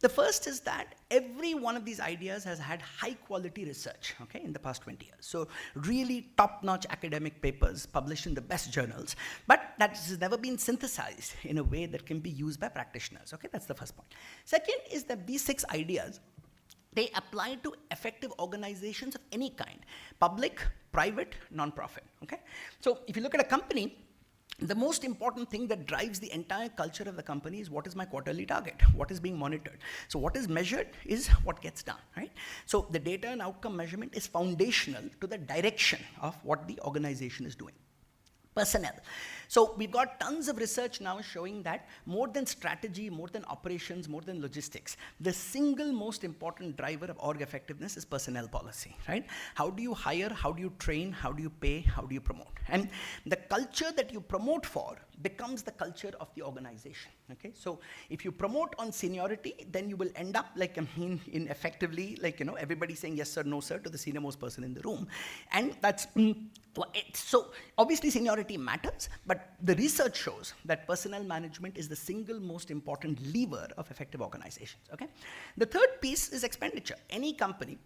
The first is that every one of these ideas has had high quality research, okay, in the past 20 years. So really top-notch academic papers published in the best journals, but that has never been synthesized in a way that can be used by practitioners, okay, that's the first point. Second is that these 6 ideas, they apply to effective organizations of any kind, public, private, non-profit, okay? So if you look at a company, the most important thing that drives the entire culture of the company is what is my quarterly target, what is being monitored. So what is measured is what gets done, right? So the data and outcome measurement is foundational to the direction of what the organization is doing. Personnel. So we've got tons of research now showing that more than strategy, more than operations, more than logistics, the single most important driver of org effectiveness is personnel policy, right? How do you hire, how do you train, how do you pay, how do you promote? And the culture that you promote for becomes the culture of the organization. Okay, so if you promote on seniority, then you will end up like, in effectively, like, everybody saying yes sir, no sir to the senior most person in the room. And that's, so obviously seniority matters, but the research shows that personnel management is the single most important lever of effective organizations. Okay, the third piece is expenditure. Any company,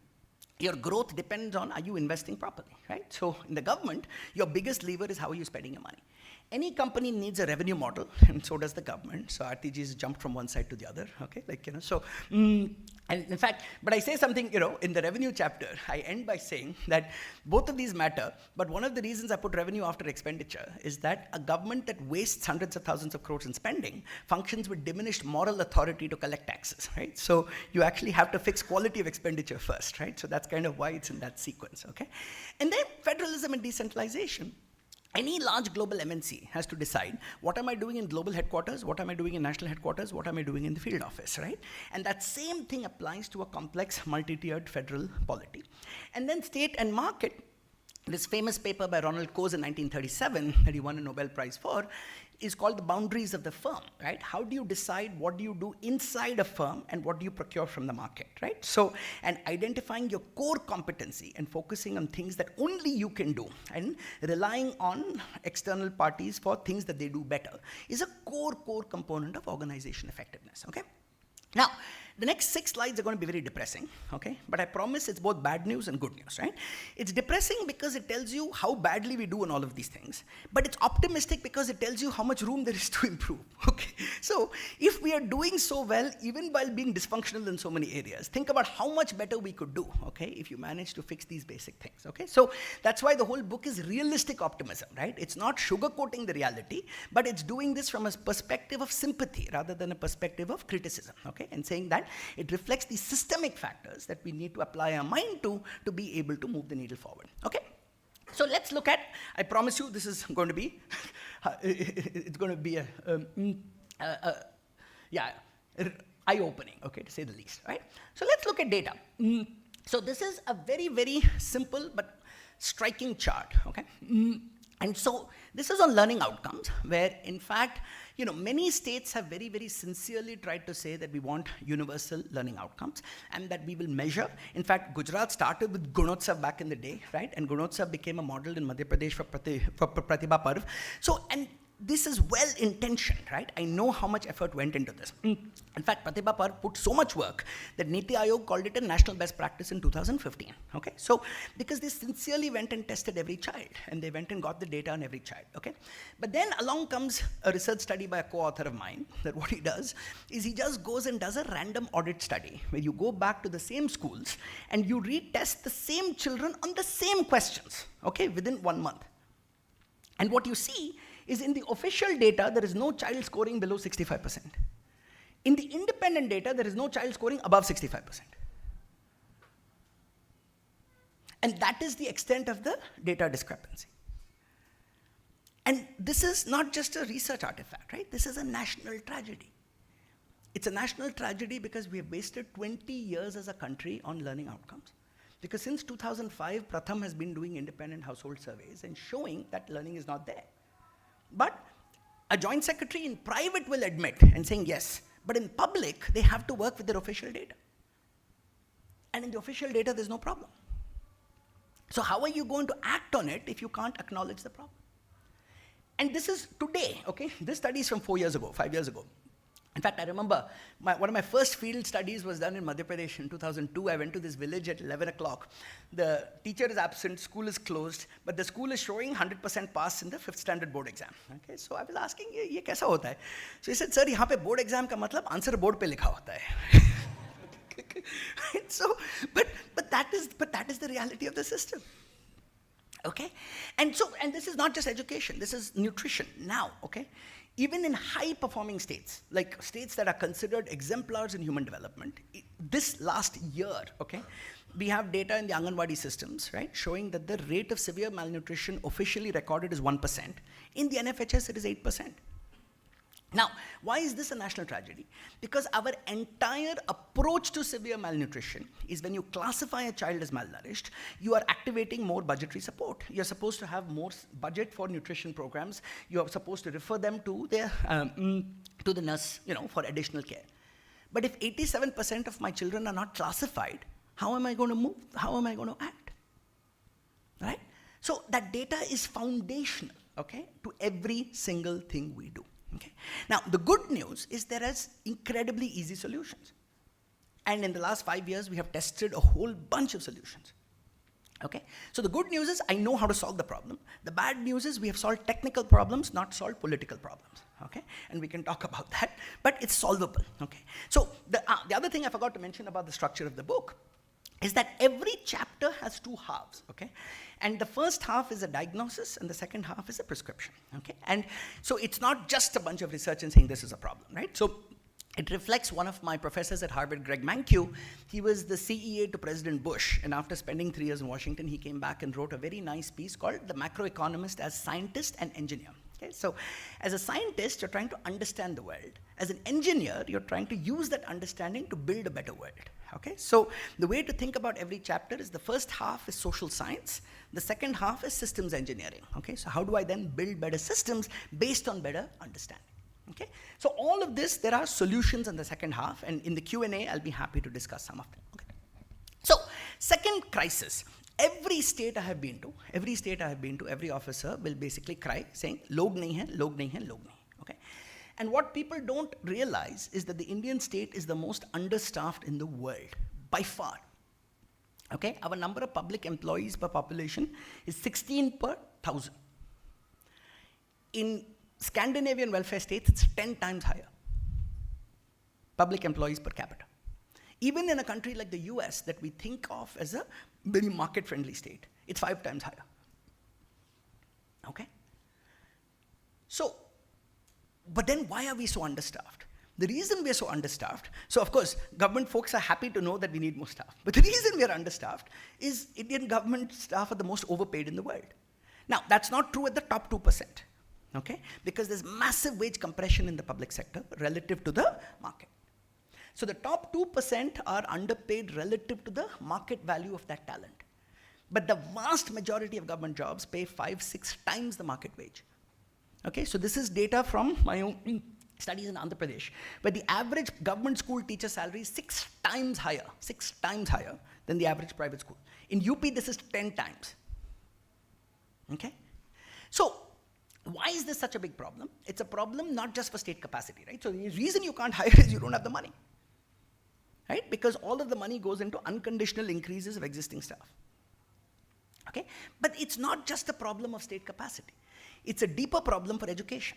your growth depends on, are you investing properly, right? So in the government, your biggest lever is how are you spending your money. Any company needs a revenue model, and so does the government. So RTG's jumped from one side to the other, okay? Like, so, and in fact, but I say something, in the revenue chapter, I end by saying that both of these matter, but one of the reasons I put revenue after expenditure is that a government that wastes hundreds of thousands of crores in spending functions with diminished moral authority to collect taxes, right? So you actually have to fix quality of expenditure first, right? So that's kind of why it's in that sequence, okay? And then federalism and decentralization. Any large global MNC has to decide, what am I doing in global headquarters, what am I doing in national headquarters, what am I doing in the field office, right? And that same thing applies to a complex multi-tiered federal polity. And then state and market, this famous paper by Ronald Coase in 1937 that he won a Nobel Prize for, is called the boundaries of the firm, right? How do you decide what do you do inside a firm and what do you procure from the market, right? So, and identifying your core competency and focusing on things that only you can do and relying on external parties for things that they do better is a core component of organization effectiveness, okay? Now, the next 6 slides are going to be very depressing, okay? But I promise it's both bad news and good news, right? It's depressing because it tells you how badly we do in all of these things, but it's optimistic because it tells you how much room there is to improve, okay? So, if we are doing so well, even while being dysfunctional in so many areas, think about how much better we could do, okay, if you manage to fix these basic things, okay? So, that's why the whole book is realistic optimism, right? It's not sugarcoating the reality, but it's doing this from a perspective of sympathy rather than a perspective of criticism, okay? And saying that it reflects the systemic factors that we need to apply our mind to be able to move the needle forward, okay? So let's look at, I promise you this is going to be, it's going to be eye-opening, okay, to say the least, right? So let's look at data. So this is a very simple but striking chart, okay? And so this is on learning outcomes, where in fact, many states have very sincerely tried to say that we want universal learning outcomes and that we will measure. In fact, Gujarat started with Gunotsav back in the day, right? And Gunotsav became a model in Madhya Pradesh for Pratibha Parv. So, and this is well-intentioned, right? I know how much effort went into this. In fact, Pratibha Parv put so much work that Niti Aayog called it a national best practice in 2015, okay? So, because they sincerely went and tested every child, and they went and got the data on every child, okay? But then along comes a research study by a co-author of mine, that what he does is he just goes and does a random audit study, where you go back to the same schools, and you retest the same children on the same questions, okay, within 1 month. And what you see is in the official data, there is no child scoring below 65%. In the independent data, there is no child scoring above 65%. And that is the extent of the data discrepancy. And this is not just a research artifact, right? This is a national tragedy. It's a national tragedy because we have wasted 20 years as a country on learning outcomes. Because since 2005, Pratham has been doing independent household surveys and showing that learning is not there. But a joint secretary in private will admit and saying yes, but in public, they have to work with their official data. And in the official data, there's no problem. So how are you going to act on it if you can't acknowledge the problem? And this is today, okay? This study is from 5 years ago. In fact, I remember one of my first field studies was done in Madhya Pradesh in 2002. I went to this village at 11 o'clock. The teacher is absent, school is closed, but the school is showing 100% pass in the 5th standard board exam. Okay, so I was asking, ye kaisa hota hai? So he said, sir, yahan pe board exam ka matlab answer board pe likha hota hai. So, but that is the reality of the system. Okay, and this is not just education. This is nutrition now. Okay. Even in high-performing states, like states that are considered exemplars in human development, this last year, okay, we have data in the Anganwadi systems, right, showing that the rate of severe malnutrition officially recorded is 1%. In the NFHS, it is 8%. Now, why is this a national tragedy? Because our entire approach to severe malnutrition is when you classify a child as malnourished, you are activating more budgetary support. You're supposed to have more budget for nutrition programs. You are supposed to refer them to the nurse, for additional care. But if 87% of my children are not classified, how am I going to move? How am I going to act? Right? So that data is foundational, okay, to every single thing we do. Okay. Now, the good news is there is incredibly easy solutions. And in the last 5 years, we have tested a whole bunch of solutions. Okay. So the good news is I know how to solve the problem. The bad news is we have solved technical problems, not solved political problems. Okay. And we can talk about that, but it's solvable. Okay. So the other thing I forgot to mention about the structure of the book is that every chapter has 2 halves, okay? And the first half is a diagnosis, and the second half is a prescription, okay? And so it's not just a bunch of research and saying this is a problem, right? So it reflects one of my professors at Harvard, Greg Mankiw. He was the CEA to President Bush, and after spending 3 years in Washington, he came back and wrote a very nice piece called The Macroeconomist as Scientist and Engineer. Okay, so as a scientist, you're trying to understand the world. As an engineer, you're trying to use that understanding to build a better world. Okay, so the way to think about every chapter is the first half is social science, the second half is systems engineering. Okay, so how do I then build better systems based on better understanding? Okay, so all of this, there are solutions in the second half, and in the Q&A, I'll be happy to discuss some of them. Okay. So, second crisis. Every state I have been to, every officer will basically cry saying, log nahi hai, log nahi hai, log nahi hai. Okay. And what people don't realize is that the Indian state is the most understaffed in the world, by far. Okay, our number of public employees per population is 16 per 1,000. In Scandinavian welfare states, it's 10 times higher. Public employees per capita. Even in a country like the US that we think of as a very market-friendly state, it's 5 times higher. Okay? So, but then why are we so understaffed? The reason we're so understaffed, so of course, government folks are happy to know that we need more staff. But the reason we're understaffed is Indian government staff are the most overpaid in the world. Now, that's not true at the top 2%, okay? Because there's massive wage compression in the public sector relative to the market. So the top 2% are underpaid relative to the market value of that talent. But the vast majority of government jobs pay 5-6 times the market wage. Okay, so this is data from my own studies in Andhra Pradesh, where the average government school teacher salary is 6 times higher than the average private school. In UP, this is 10 times. Okay? So, why is this such a big problem? It's a problem not just for state capacity, right? So the reason you can't hire is you don't have the money. Right? Because all of the money goes into unconditional increases of existing staff. Okay? But it's not just a problem of state capacity. It's a deeper problem for education.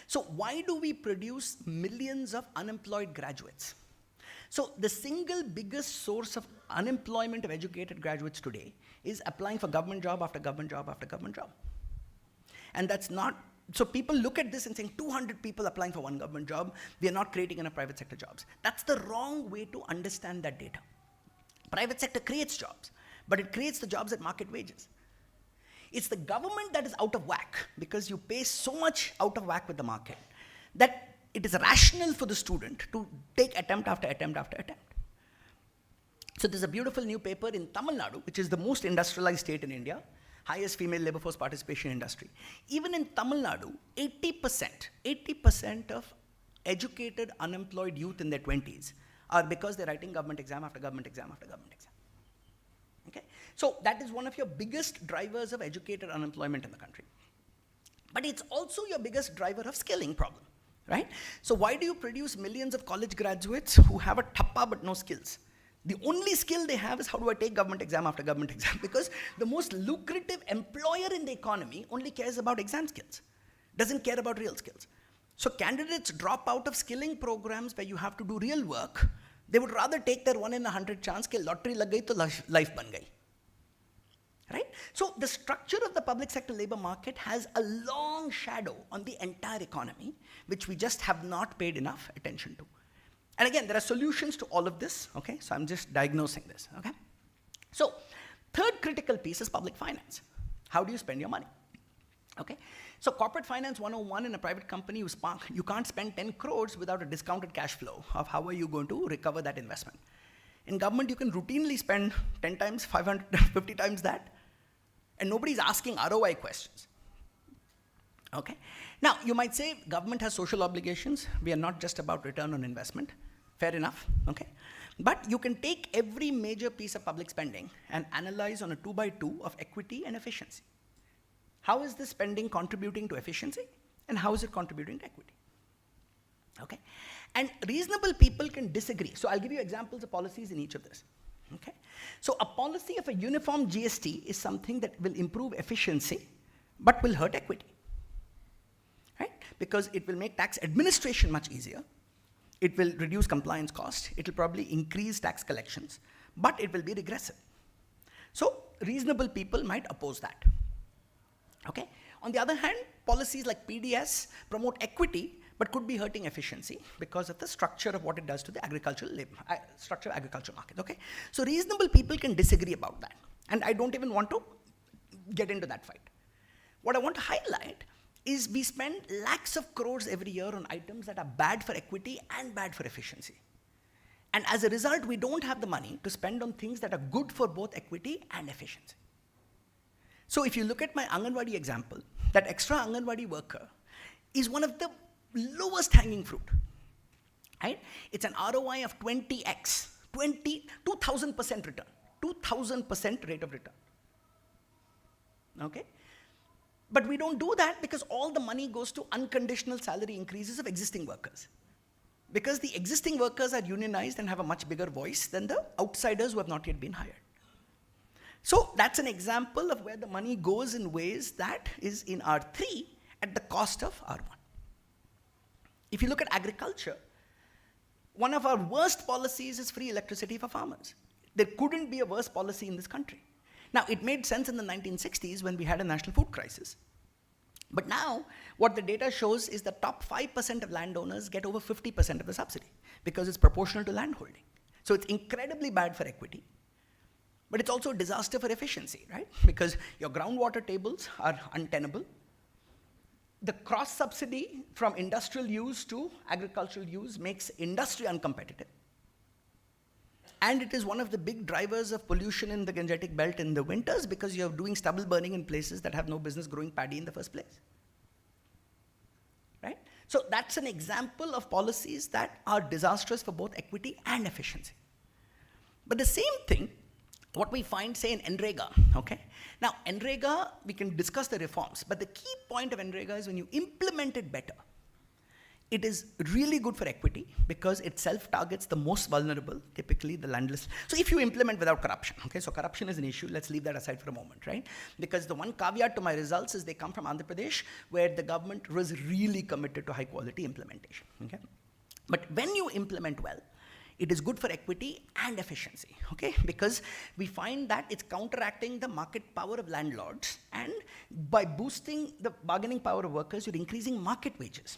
So why do we produce millions of unemployed graduates? So the single biggest source of unemployment of educated graduates today is applying for government job after government job after government job. And that's not, so people look at this and saying 200 people applying for one government job, we are not creating enough private sector jobs. That's the wrong way to understand that data. Private sector creates jobs, but it creates the jobs at market wages. It's the government that is out of whack because you pay so much out of whack with the market that it is rational for the student to take attempt after attempt after attempt. So there's a beautiful new paper in Tamil Nadu, which is the most industrialized state in India, highest female labor force participation industry. Even in Tamil Nadu, 80% of educated unemployed youth in their 20s are because they're writing government exam after government exam after government exam. Okay? So that is one of your biggest drivers of educated unemployment in the country. But it's also your biggest driver of skilling problem, right? So why do you produce millions of college graduates who have a thappa but no skills? The only skill they have is how do I take government exam after government exam? Because the most lucrative employer in the economy only cares about exam skills, doesn't care about real skills. So candidates drop out of skilling programs where you have to do real work. They would rather take their 1 in 100 chance ke lottery lag gayi to life ban gayi. Right? So the structure of the public sector labor market has a long shadow on the entire economy, which we just have not paid enough attention to. And again, there are solutions to all of this, okay? So I'm just diagnosing this, okay? So third critical piece is public finance. How do you spend your money? Okay, so corporate finance 101 in a private company, you can't spend 10 crores without a discounted cash flow of how are you going to recover that investment. In government, you can routinely spend 10 times, 550 times that, and nobody's asking ROI questions. Okay, now you might say government has social obligations. We are not just about return on investment. Fair enough, okay? But you can take every major piece of public spending and analyze on a 2x2 of equity and efficiency. How is this spending contributing to efficiency, and how is it contributing to equity? Okay, and reasonable people can disagree. So I'll give you examples of policies in each of this. Okay, so a policy of a uniform GST is something that will improve efficiency, but will hurt equity, right? Because it will make tax administration much easier. It will reduce compliance cost. It will probably increase tax collections, but it will be regressive. So reasonable people might oppose that. Okay. On the other hand, policies like PDS promote equity, but could be hurting efficiency because of the structure of what it does to the agricultural structure of agricultural market. Okay. So reasonable people can disagree about that, and I don't even want to get into that fight. What I want to highlight is we spend lakhs of crores every year on items that are bad for equity and bad for efficiency. And as a result, we don't have the money to spend on things that are good for both equity and efficiency. So if you look at my Anganwadi example, that extra Anganwadi worker is one of the lowest hanging fruit, right? It's an ROI of 20x, 2,000% return, 2,000% rate of return, okay? But we don't do that because all the money goes to unconditional salary increases of existing workers. Because the existing workers are unionized and have a much bigger voice than the outsiders who have not yet been hired. So that's an example of where the money goes in ways that is in R3 at the cost of R1. If you look at agriculture, one of our worst policies is free electricity for farmers. There couldn't be a worse policy in this country. Now, it made sense in the 1960s when we had a national food crisis. But now, what the data shows is the top 5% of landowners get over 50% of the subsidy because it's proportional to landholding. So it's incredibly bad for equity. But it's also a disaster for efficiency, right? Because your groundwater tables are untenable. The cross-subsidy from industrial use to agricultural use makes industry uncompetitive. And it is one of the big drivers of pollution in the Gangetic Belt in the winters because you're doing stubble burning in places that have no business growing paddy in the first place, right? So that's an example of policies that are disastrous for both equity and efficiency. But the same thing, what we find, say, in NREGA, okay? Now, NREGA, we can discuss the reforms, but the key point of NREGA is when you implement it better, it is really good for equity because it self-targets the most vulnerable, typically the landless. So if you implement without corruption, okay, so corruption is an issue, let's leave that aside for a moment, right? Because the one caveat to my results is they come from Andhra Pradesh, where the government was really committed to high quality implementation, okay? But when you implement well, it is good for equity and efficiency, okay? Because we find that it's counteracting the market power of landlords, and by boosting the bargaining power of workers, you're increasing market wages.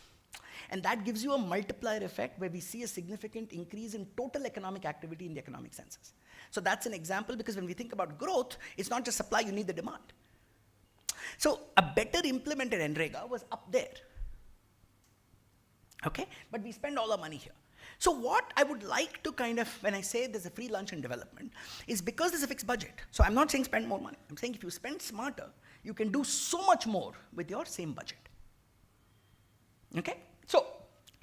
And that gives you a multiplier effect where we see a significant increase in total economic activity in the economic census. So that's an example because when we think about growth, it's not just supply, you need the demand. So a better implemented NREGA was up there, okay? But we spend all our money here. So what I would like to kind of, when I say there's a free lunch in development, is because there's a fixed budget. So I'm not saying spend more money. I'm saying if you spend smarter, you can do so much more with your same budget, okay? So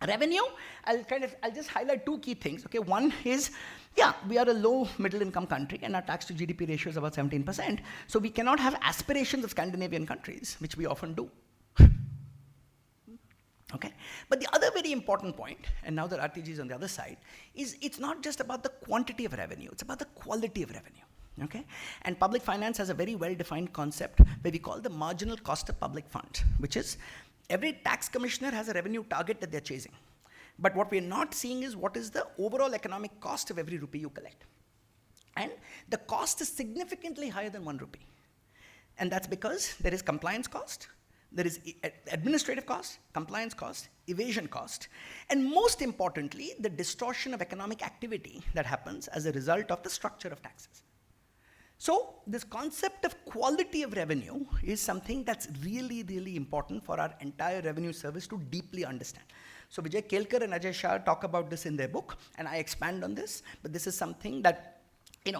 revenue, I'll just highlight two key things, okay? One is, yeah, we are a low middle income country and our tax to GDP ratio is about 17%. So we cannot have aspirations of Scandinavian countries, which we often do. Okay? But the other very important point, and now that RTG is on the other side, is it's not just about the quantity of revenue, it's about the quality of revenue. Okay? And public finance has a very well-defined concept where we call the marginal cost of public funds, which is every tax commissioner has a revenue target that they're chasing. But what we're not seeing is what is the overall economic cost of every rupee you collect. And the cost is significantly higher than 1 rupee. And that's because there is compliance cost, there is administrative cost, compliance cost, evasion cost, and most importantly, the distortion of economic activity that happens as a result of the structure of taxes. So this concept of quality of revenue is something that's really, really important for our entire revenue service to deeply understand. So Vijay Kelkar and Ajay Shah talk about this in their book, and I expand on this, but this is something that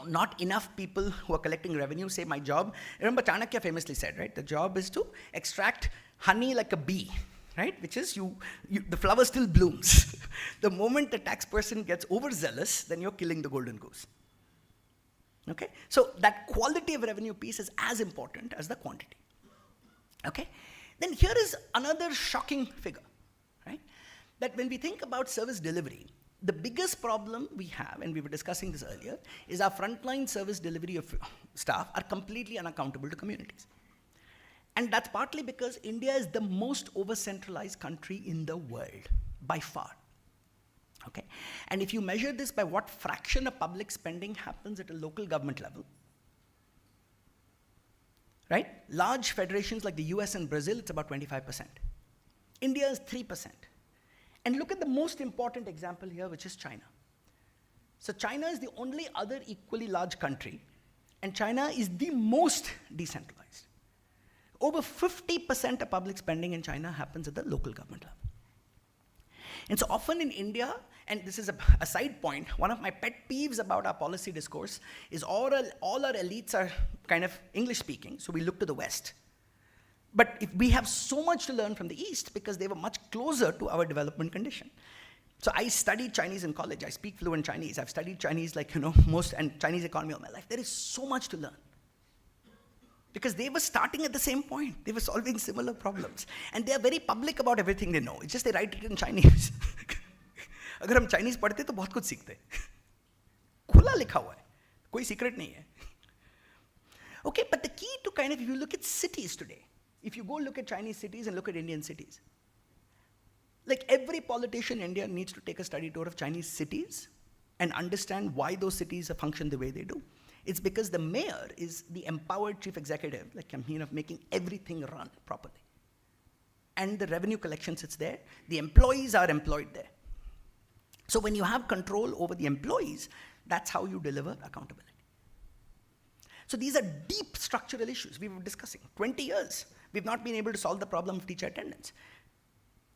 not enough people who are collecting revenue say my job. Remember Chanakya famously said, right? The job is to extract honey like a bee, right? Which is the flower still blooms. The moment the tax person gets overzealous, then you're killing the golden goose. Okay? So that quality of revenue piece is as important as the quantity. Okay? Then here is another shocking figure, right? That when we think about service delivery, the biggest problem we have, and we were discussing this earlier, is our frontline service delivery of staff are completely unaccountable to communities. And that's partly because India is the most over-centralized country in the world, by far. Okay? And if you measure this by what fraction of public spending happens at a local government level, right? Large federations like the US and Brazil, it's about 25%. India is 3%. And look at the most important example here, which is China. So China is the only other equally large country, and China is the most decentralized. Over 50% of public spending in China happens at the local government level. And so often in India, and this is a side point, one of my pet peeves about our policy discourse is all our elites are kind of English speaking, so we look to the West. But if we have so much to learn from the East because they were much closer to our development condition. So I studied Chinese in college. I speak fluent Chinese. I've studied Chinese and Chinese economy all my life. There is so much to learn. Because they were starting at the same point. They were solving similar problems. And they are very public about everything they know. It's just they write it in Chinese. अगर हम Chinese पढ़ते तो बहुत कुछ सीखते. खुला लिखा हुआ है. कोई secret नहीं है. Okay, but the key to if you look at cities today, if you go look at Chinese cities and look at Indian cities, like every politician in India needs to take a study tour of Chinese cities and understand why those cities function the way they do. It's because the mayor is the empowered chief executive, of making everything run properly. And the revenue collection sits there. The employees are employed there. So when you have control over the employees, that's how you deliver accountability. So these are deep structural issues we were discussing. 20 years, we've not been able to solve the problem of teacher attendance.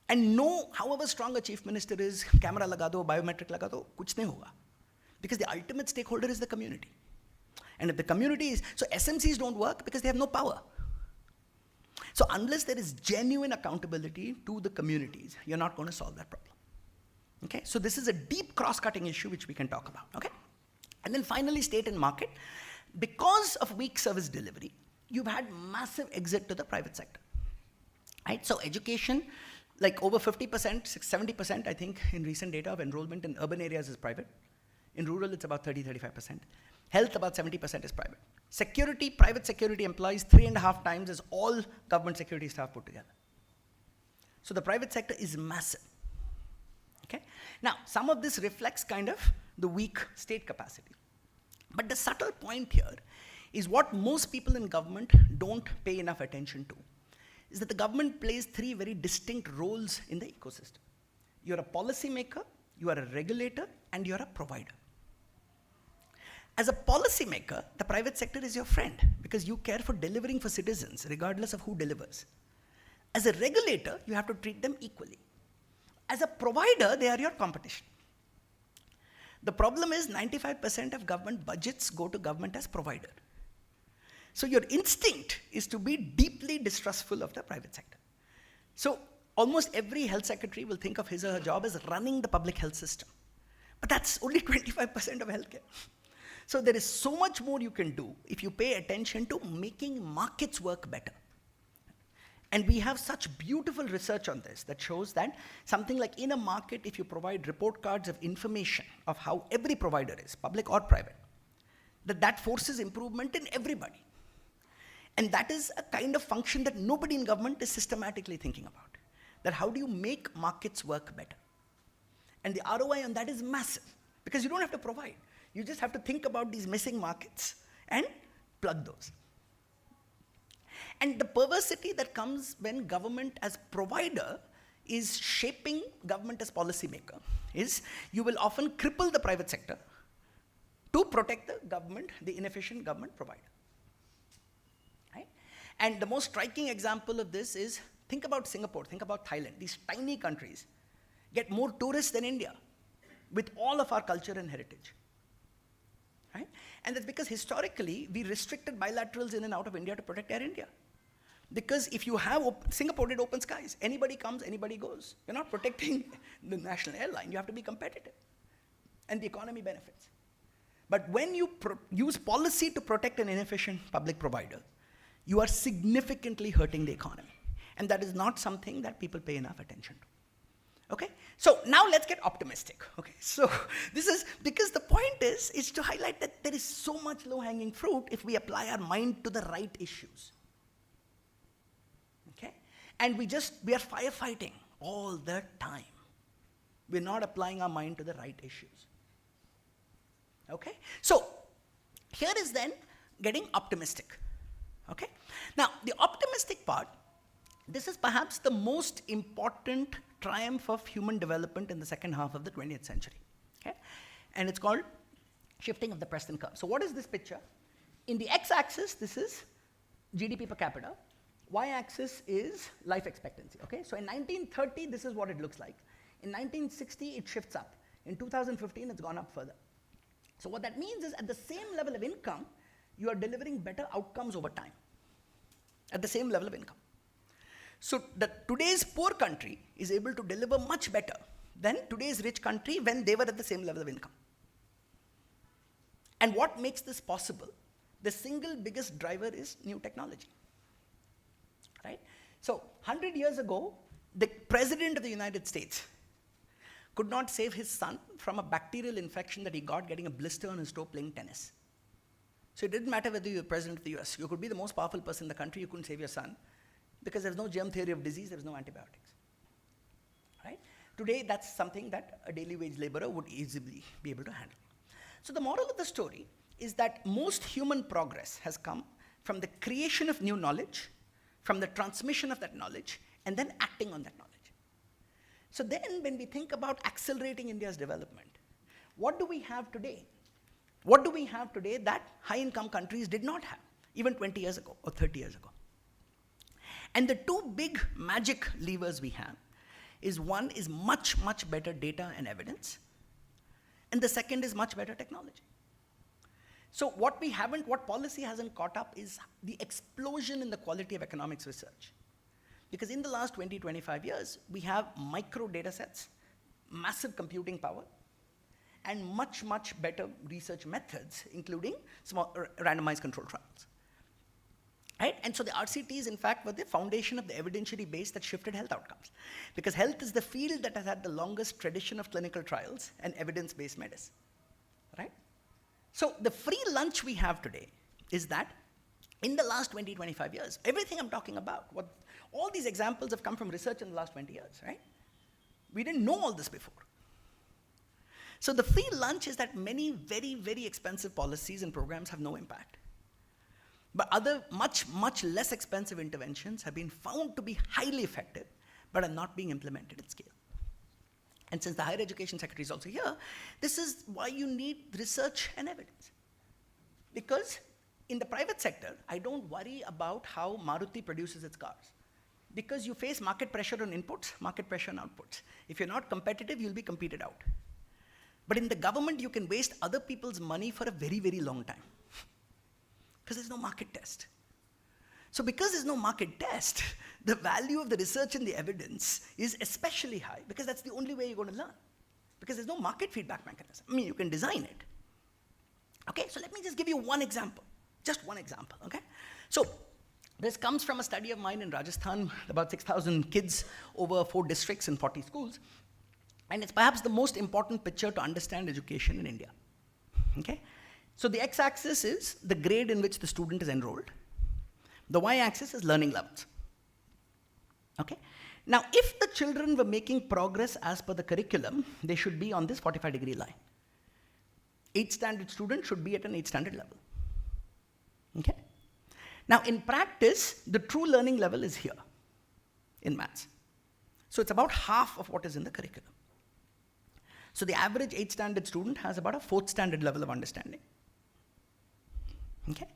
And no, however strong a chief minister is, camera laga do, biometric laga do, kuch nahi hoga. Because the ultimate stakeholder is the community. And if the community is, so SMCs don't work because they have no power. So unless there is genuine accountability to the communities, you're not going to solve that problem. Okay, so this is a deep cross-cutting issue which we can talk about, okay? And then finally, state and market. Because of weak service delivery, you've had massive exit to the private sector, right? So education, like over 50%, 70%, I think, in recent data of enrollment in urban areas is private. In rural, it's about 30-35%. Health, about 70% is private. Security, private security employs 3.5 times as all government security staff put together. So the private sector is massive. Okay? Now, some of this reflects the weak state capacity. But the subtle point here is what most people in government don't pay enough attention to, is that the government plays 3 very distinct roles in the ecosystem. You're a policymaker, you are a regulator, and you're a provider. As a policymaker, the private sector is your friend because you care for delivering for citizens regardless of who delivers. As a regulator, you have to treat them equally. As a provider, they are your competition. The problem is 95% of government budgets go to government as provider. So your instinct is to be deeply distrustful of the private sector. So almost every health secretary will think of his or her job as running the public health system. But that's only 25% of healthcare. So there is so much more you can do if you pay attention to making markets work better. And we have such beautiful research on this that shows that something like in a market, if you provide report cards of information of how every provider is, public or private, that forces improvement in everybody. And that is a kind of function that nobody in government is systematically thinking about. That how do you make markets work better? And the ROI on that is massive because you don't have to provide. You just have to think about these missing markets and plug those. And the perversity that comes when government as provider is shaping government as policymaker is you will often cripple the private sector to protect the government, the inefficient government provider. Right? And the most striking example of this is, think about Singapore, think about Thailand. These tiny countries get more tourists than India with all of our culture and heritage. Right? And that's because historically, we restricted bilaterals in and out of India to protect Air India. Because if you have, Singapore did open skies. Anybody comes, anybody goes. You're not protecting the national airline. You have to be competitive. And the economy benefits. But when you use policy to protect an inefficient public provider, you are significantly hurting the economy. And that is not something that people pay enough attention to. Okay? So now let's get optimistic. Okay? So this is, because the point is to highlight that there is so much low-hanging fruit if we apply our mind to the right issues. Okay? And we are firefighting all the time. We're not applying our mind to the right issues. Okay? So here is then getting optimistic. Okay? Now, the optimistic part, this is perhaps the most important triumph of human development in the second half of the 20th century. Okay? And it's called shifting of the Preston curve. So what is this picture? In the x-axis, this is GDP per capita. Y-axis is life expectancy. Okay? So in 1930, this is what it looks like. In 1960, it shifts up. In 2015, it's gone up further. So what that means is, at the same level of income, you are delivering better outcomes over time. At the same level of income. So today's poor country is able to deliver much better than today's rich country when they were at the same level of income. And what makes this possible? The single biggest driver is new technology. Right? So 100 years ago, the President of the United States could not save his son from a bacterial infection that he got getting a blister on his toe playing tennis. So it didn't matter whether you were president of the US. You could be the most powerful person in the country, you couldn't save your son because there's no germ theory of disease, there's no antibiotics. Right? Today, that's something that a daily wage laborer would easily be able to handle. So the moral of the story is that most human progress has come from the creation of new knowledge, from the transmission of that knowledge, and then acting on that knowledge. So then when we think about accelerating India's development, what do we have today? What do we have today that high-income countries did not have, even 20 years ago or 30 years ago? And the two big magic levers we have is, one is much, much better data and evidence, and the second is much better technology. So what policy hasn't caught up is the explosion in the quality of economics research. Because in the last 20, 25 years, we have micro data sets, massive computing power, and much, much better research methods, including small randomized control trials. Right? And so the RCTs, in fact, were the foundation of the evidentiary base that shifted health outcomes. Because health is the field that has had the longest tradition of clinical trials and evidence-based medicine. Right? So the free lunch we have today is that in the last 20, 25 years, everything I'm talking about, all these examples have come from research in the last 20 years, right? We didn't know all this before. So the free lunch is that many very, very expensive policies and programs have no impact. But other much, much less expensive interventions have been found to be highly effective, but are not being implemented at scale. And since the higher education secretary is also here, this is why you need research and evidence. Because in the private sector, I don't worry about how Maruti produces its cars. Because you face market pressure on inputs, market pressure on outputs. If you're not competitive, you'll be competed out. But in the government, you can waste other people's money for a very, very long time. Because there's no market test. So because there's no market test, the value of the research and the evidence is especially high, because that's the only way you're going to learn. Because there's no market feedback mechanism. I mean, you can design it. Okay, so let me just give you one example. Just one example, okay? So this comes from a study of mine in Rajasthan, about 6,000 kids over 4 districts in 40 schools. And it's perhaps the most important picture to understand education in India. Okay? So the x-axis is the grade in which the student is enrolled. The y-axis is learning levels. Okay? Now, if the children were making progress as per the curriculum, they should be on this 45-degree line. 8th standard student should be at an 8th standard level. Okay? Now, in practice, the true learning level is here in maths. So it's about half of what is in the curriculum. So the average 8th standard student has about a 4th standard level of understanding. Okay?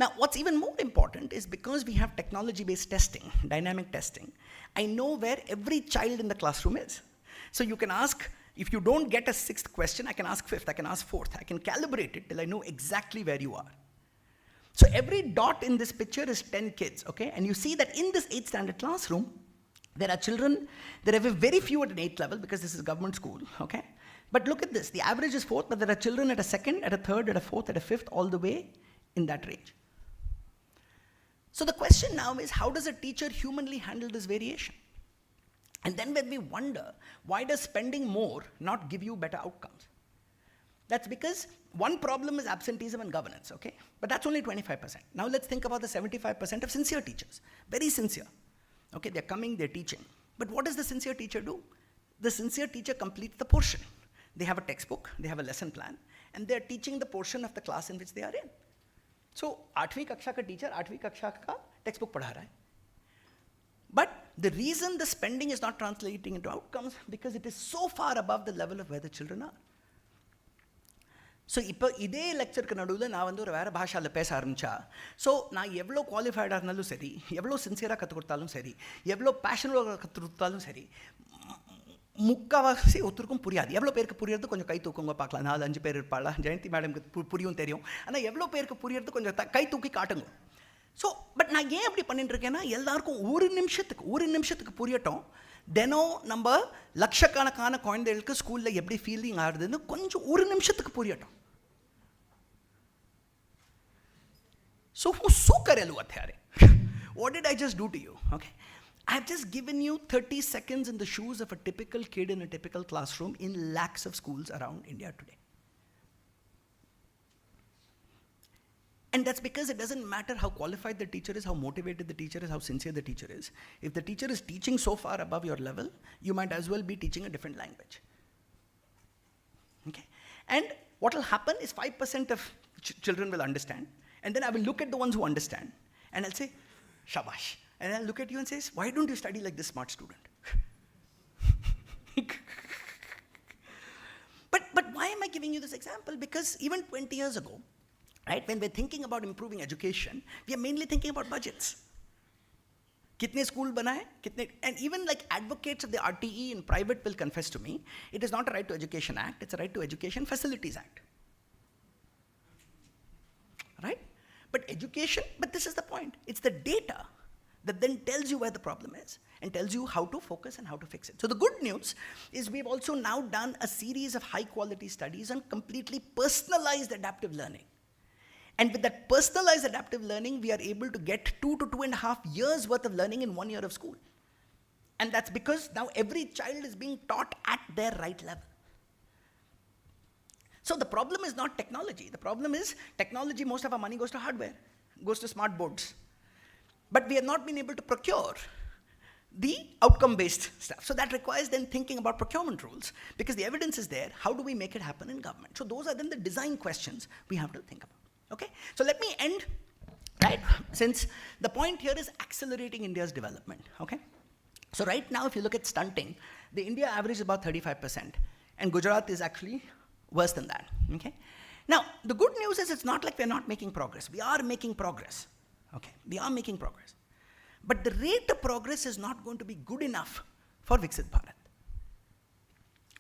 Now, what's even more important is because we have technology-based testing, dynamic testing, I know where every child in the classroom is. So you can ask, if you don't get a 6th question, I can ask 5th, I can ask 4th. I can calibrate it till I know exactly where you are. So every dot in this picture is 10 kids, okay? And you see that in this 8th standard classroom, there are children, there are very few at an 8th level because this is a government school, okay? But look at this, the average is 4th, but there are children at a 2nd, at a 3rd, at a 4th, at a 5th, all the way in that range. So the question now is, how does a teacher humanly handle this variation? And then when we wonder, why does spending more not give you better outcomes? That's because one problem is absenteeism and governance, okay? But that's only 25%. Now let's think about the 75% of sincere teachers, very sincere. Okay, they're coming, they're teaching. But what does the sincere teacher do? The sincere teacher completes the portion. They have a textbook, they have a lesson plan, and they're teaching the portion of the class in which they are in. So, 8वीं कक्षा का teacher 8वीं कक्षा का textbook पढ़ा रहा है. But the reason the spending is not translating into outcomes because it is so far above the level of where the children are. So, இப்போ இதே லெக்சருக்கு நடுவில் நான் வந்து ஒரு வேறு பாஷாவில் பேச ஆரம்பித்தா ஸோ நான் எவ்வளோ குவாலிஃபைடாக இருந்தாலும் சரி எவ்வளோ சின்சியராக கற்றுக் கொடுத்தாலும் சரி எவ்வளோ பேஷனோட கற்றுக் கொடுத்தாலும் சரி முக்கால்வாசி ஒருத்தருக்கும் புரியாது. எவ்வளோ பேருக்கு புரியறது கொஞ்சம் கை தூக்குங்க பார்க்கலாம். 4-5 பேர் இருப்பாளா, ஜெயந்தி மேடம்க்கு புரியும் தெரியும். ஆனால் எவ்வளோ பேருக்கு புரியறது கொஞ்சம் கை தூக்கி காட்டுங்க. ஸோ பட் நான் ஏன் அப்படி பண்ணிட்டு இருக்கேன்னா எல்லாருக்கும் ஒரு நிமிஷத்துக்கு புரியட்டும். தினம் நம்ம லட்சக்கணக்கான குழந்தைகளுக்கு ஸ்கூலில் எப்படி ஃபீலிங் ஆகுதுன்னு கொஞ்சம் ஒரு நிமிஷத்துக்கு புரியட்டும். So શું કરેલું અત્યારે? What did I just do to you? Okay. I have just given you 30 seconds in the shoes of a typical kid in a typical classroom in lakhs of schools around India today. And that's because it doesn't matter how qualified the teacher is, how motivated the teacher is, how sincere the teacher is. If the teacher is teaching so far above your level, you might as well be teaching a different language. Okay? And what will happen is 5% of children will understand, and then I will look at the ones who understand, and I'll say, shabash. And I'll look at you and say, why don't you study like this smart student? But why am I giving you this example? Because even 20 years ago, right, when we're thinking about improving education, we are mainly thinking about budgets. Kitne school banaye, kitne, and even like advocates of the RTE in private will confess to me, it is not a Right to Education Act, it's a Right to Education Facilities Act. Right? But education, but this is the point, it's the data that then tells you where the problem is and tells you how to focus and how to fix it. So the good news is we've also now done a series of high quality studies on completely personalized adaptive learning. And with that personalized adaptive learning, we are able to get 2 to 2.5 years worth of learning in 1 year of school. And that's because now every child is being taught at their right level. So the problem is not technology. The problem is technology, most of our money goes to hardware, goes to smart boards. But we have not been able to procure the outcome-based stuff. So that requires then thinking about procurement rules, because the evidence is there. How do we make it happen in government? So those are then the design questions we have to think about. Okay? So let me end, right? Since the point here is accelerating India's development. Okay? So right now, if you look at stunting, the India average is about 35%, and Gujarat is actually worse than that. Okay? Now, the good news is it's not like we're not making progress. We are making progress. Okay, we are making progress. But the rate of progress is not going to be good enough for Viksit Bharat.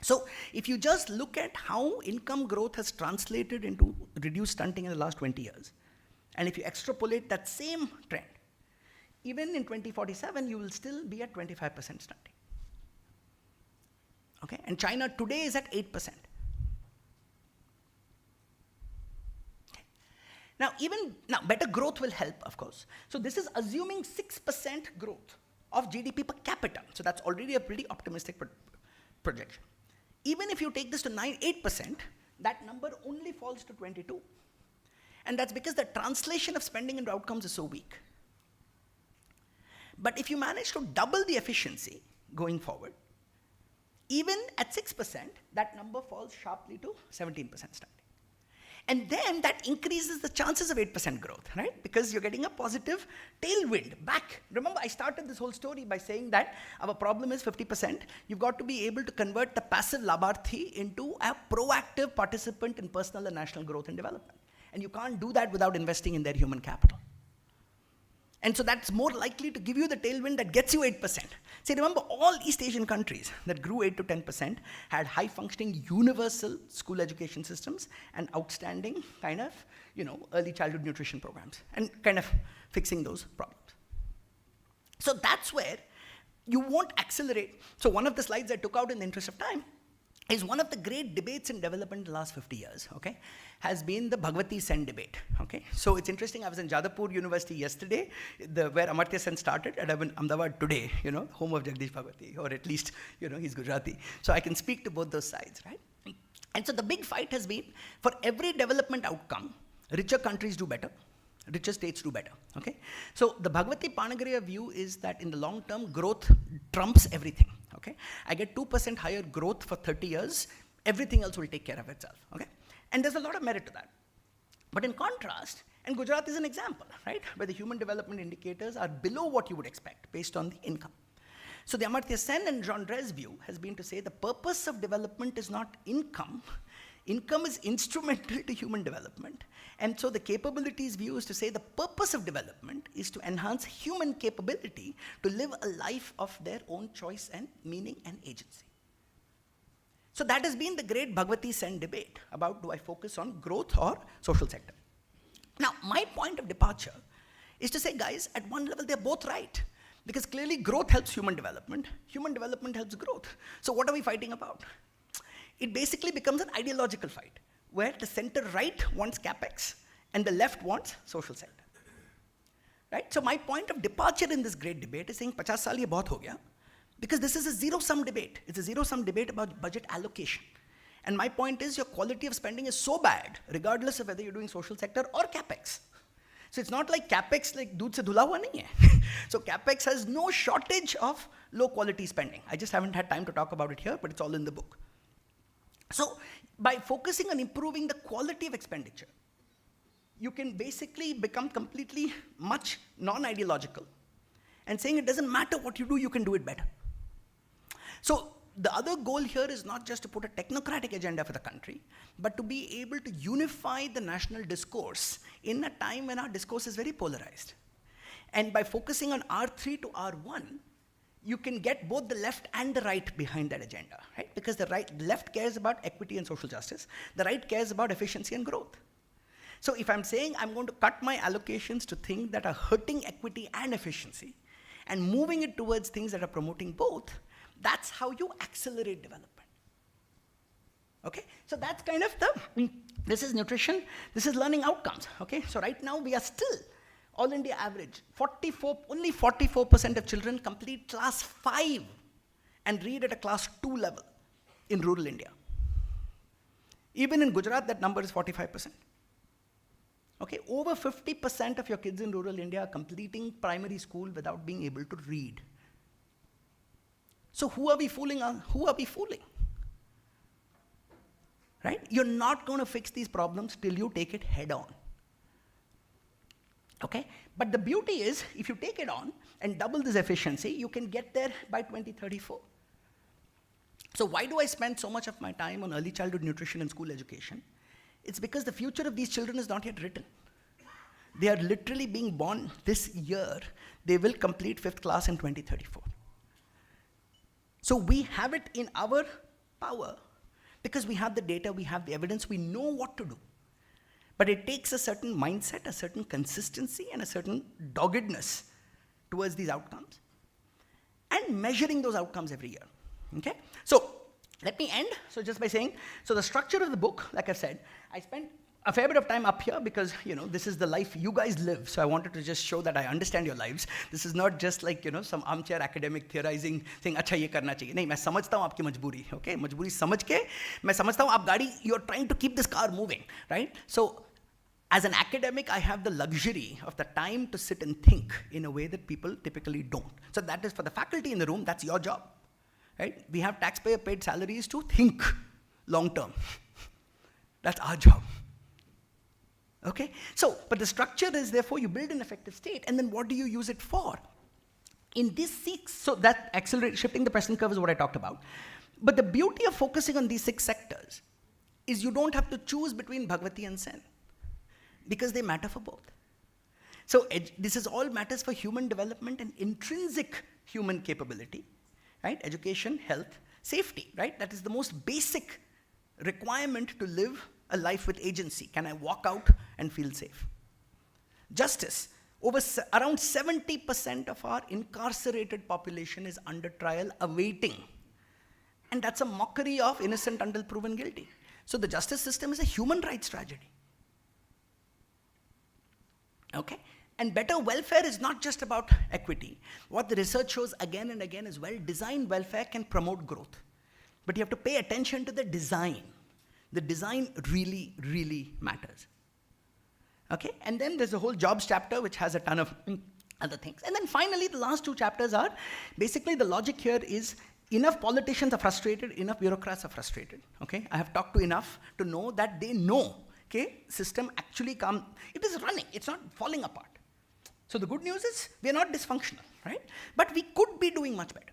So, if you just look at how income growth has translated into reduced stunting in the last 20 years, and if you extrapolate that same trend, even in 2047, you will still be at 25% stunting. Okay, and China today is at 8%. Now, better growth will help, of course. So this is assuming 6% growth of GDP per capita. So that's already a pretty optimistic projection. Even if you take this to 8%, that number only falls to 22. And that's because the translation of spending into outcomes is so weak. But if you manage to double the efficiency going forward, even at 6%, that number falls sharply to 17% stunting. And then that increases the chances of 8% growth, right? Because you're getting a positive tailwind back. Remember, I started this whole story by saying that our problem is 50%. You've got to be able to convert the passive labharthi into a proactive participant in personal and national growth and development. And you can't do that without investing in their human capital. And so that's more likely to give you the tailwind that gets you 8%. See, remember, all East Asian countries that grew 8 to 10% had high-functioning universal school education systems and outstanding kind of, early childhood nutrition programs and kind of fixing those problems. So that's where you won't accelerate. So one of the slides I took out in the interest of time is one of the great debates in development in the last 50 years, okay, has been the Bhagwati Sen debate, okay. So it's interesting, I was in Jadavpur University yesterday, where Amartya Sen started, and I'm in Ahmedabad today, home of Jagdish Bhagwati, or at least, he's Gujarati. So I can speak to both those sides, right? And so the big fight has been, for every development outcome, richer countries do better, richer states do better, okay? So the Bhagwati Panagariya view is that in the long term, growth trumps everything, okay? I get 2% higher growth for 30 years, everything else will take care of itself, okay? And there's a lot of merit to that. But in contrast, and Gujarat is an example, right? Where the human development indicators are below what you would expect based on the income. So the Amartya Sen and Jean Drèze view has been to say the purpose of development is not income. Income is instrumental to human development. And so the capabilities view is to say the purpose of development is to enhance human capability to live a life of their own choice and meaning and agency. So that has been the great Bhagwati Sen debate about, do I focus on growth or social sector? Now, my point of departure is to say, guys, at one level, they're both right. Because clearly growth helps human development helps growth. So what are we fighting about? It basically becomes an ideological fight, where the center right wants capex and the left wants social sector. Right? So my point of departure in this great debate is saying, 50 saal ye bahut ho gaya, because this is a zero-sum debate. It's a zero-sum debate about budget allocation. And my point is, your quality of spending is so bad, regardless of whether you're doing social sector or capex. So it's not like capex like doodh se dhula hua nahi hai. So capex has no shortage of low quality spending. I just haven't had time to talk about it here, but it's all in the book. So by focusing on improving the quality of expenditure, you can basically become completely much non-ideological and saying it doesn't matter what you do, you can do it better. So the other goal here is not just to put a technocratic agenda for the country, but to be able to unify the national discourse in a time when our discourse is very polarized. And by focusing on R3 to R1, you can get both the left and the right behind that agenda, right? Because the left cares about equity and social justice, the right cares about efficiency and growth. So if I'm saying I'm going to cut my allocations to things that are hurting equity and efficiency, and moving it towards things that are promoting both, that's how you accelerate development. Okay, so that's kind of this is nutrition, this is learning outcomes, okay? So right now we are still, all India average, only 44% of children complete class 5 and read at a class 2 level in rural India. Even in Gujarat, that number is 45%. Okay, over 50% of your kids in rural India are completing primary school without being able to read. So who are we fooling on? Who are we fooling? Right? You're not going to fix these problems till you take it head on. Okay? But the beauty is, if you take it on and double this efficiency, you can get there by 2034. So why do I spend so much of my time on early childhood nutrition and school education? It's because the future of these children is not yet written. They are literally being born this year. They will complete 5th class in 2034. So we have it in our power because we have the data, we have the evidence, we know what to do. But it takes a certain mindset, a certain consistency, and a certain doggedness towards these outcomes, and measuring those outcomes every year. Okay? So let me end just by saying, so the structure of the book, like I said, I spent a fair bit of time up here because, this is the life you guys live. So I wanted to just show that I understand your lives. This is not just like, some armchair academic theorizing, saying, अच्छा ये करना चाहिए. नहीं, मैं समझता हूँ आपकी मजबूरी. Okay? मजबूरी समझ के, मैं समझता हूँ आप गाड़ी, you're trying to keep this car moving, right? So as an academic, I have the luxury of the time to sit and think in a way that people typically don't. So that is for the faculty in the room, that's your job. Right? We have taxpayer paid salaries to think long term. That's our job. Okay? So, but the structure is therefore you build an effective state, and then what do you use it for? In these 6, so that shifting the Preston curve is what I talked about. But the beauty of focusing on these 6 sectors is you don't have to choose between Bhagavati and Sen, because they matter for both. So this is all matters for human development and intrinsic human capability, right? Education, health, safety, right? That is the most basic requirement to live a life with agency. Can I walk out and feel safe? Justice. Around 70% of our incarcerated population is under trial awaiting. And that's a mockery of innocent until proven guilty. So the justice system is a human rights tragedy. Okay? And better welfare is not just about equity. What the research shows again and again is well-designed welfare can promote growth. But you have to pay attention to the design. The design really, really matters. Okay? And then there's a whole jobs chapter which has a ton of other things. And then finally, the last 2 chapters are, basically the logic here is enough politicians are frustrated, enough bureaucrats are frustrated. Okay? I have talked to enough to know that they know, okay, system actually it is running, it's not falling apart. So the good news is we are not dysfunctional, right? But we could be doing much better.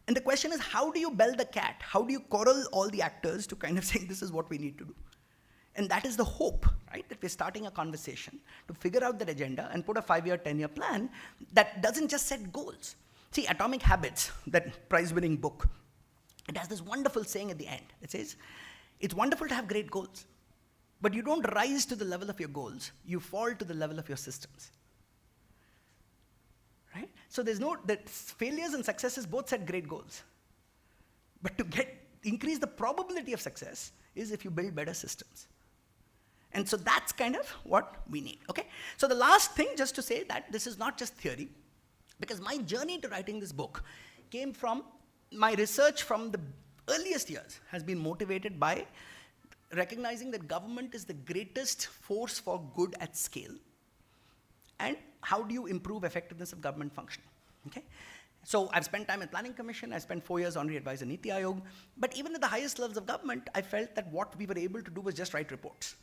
And the question is, how do you bell the cat? How do you corral all the actors to kind of say this is what we need to do? And that is the hope, right? That we're starting a conversation to figure out that agenda and put a 5-year, 10-year plan that doesn't just set goals. See, Atomic Habits, that prize-winning book, it has this wonderful saying at the end. It says, it's wonderful to have great goals, but you don't rise to the level of your goals, you fall to the level of your systems. Right? So there's that failures and successes both set great goals. But to increase the probability of success is if you build better systems. And so that's kind of what we need, okay? So the last thing, just to say that this is not just theory, because my journey to writing this book came from my research from the earliest years has been motivated by recognizing that government is the greatest force for good at scale. And how do you improve effectiveness of government functioning, okay? So I've spent time in Planning Commission, I spent 4 years honorary advisor Niti Aayog, but even at the highest levels of government, I felt that what we were able to do was just write reports,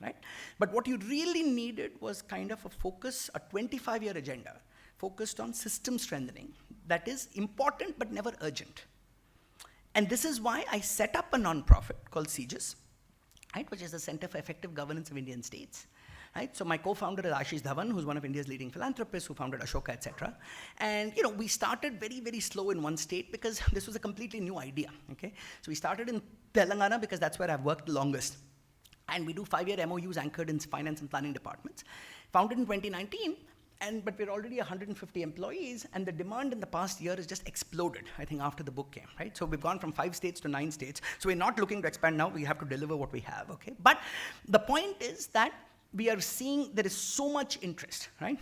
right? But what you really needed was kind of a focus, a 25-year agenda, focused on system strengthening. That is important, but never urgent. And this is why I set up a nonprofit called CGIS, right, which is the Center for Effective Governance of Indian States. Right? So my co-founder is Ashish Dhawan, who's one of India's leading philanthropists, who founded Ashoka, etc. And we started very, very slow in one state because this was a completely new idea. Okay? So we started in Telangana because that's where I've worked the longest. And we do 5-year MOUs anchored in finance and planning departments. Founded in 2019, but we're already 150 employees, and the demand in the past year has just exploded, I think, after the book came, right? So we've gone from 5 states to 9 states. So we're not looking to expand now. We have to deliver what we have, okay? But the point is that we are seeing there is so much interest, right?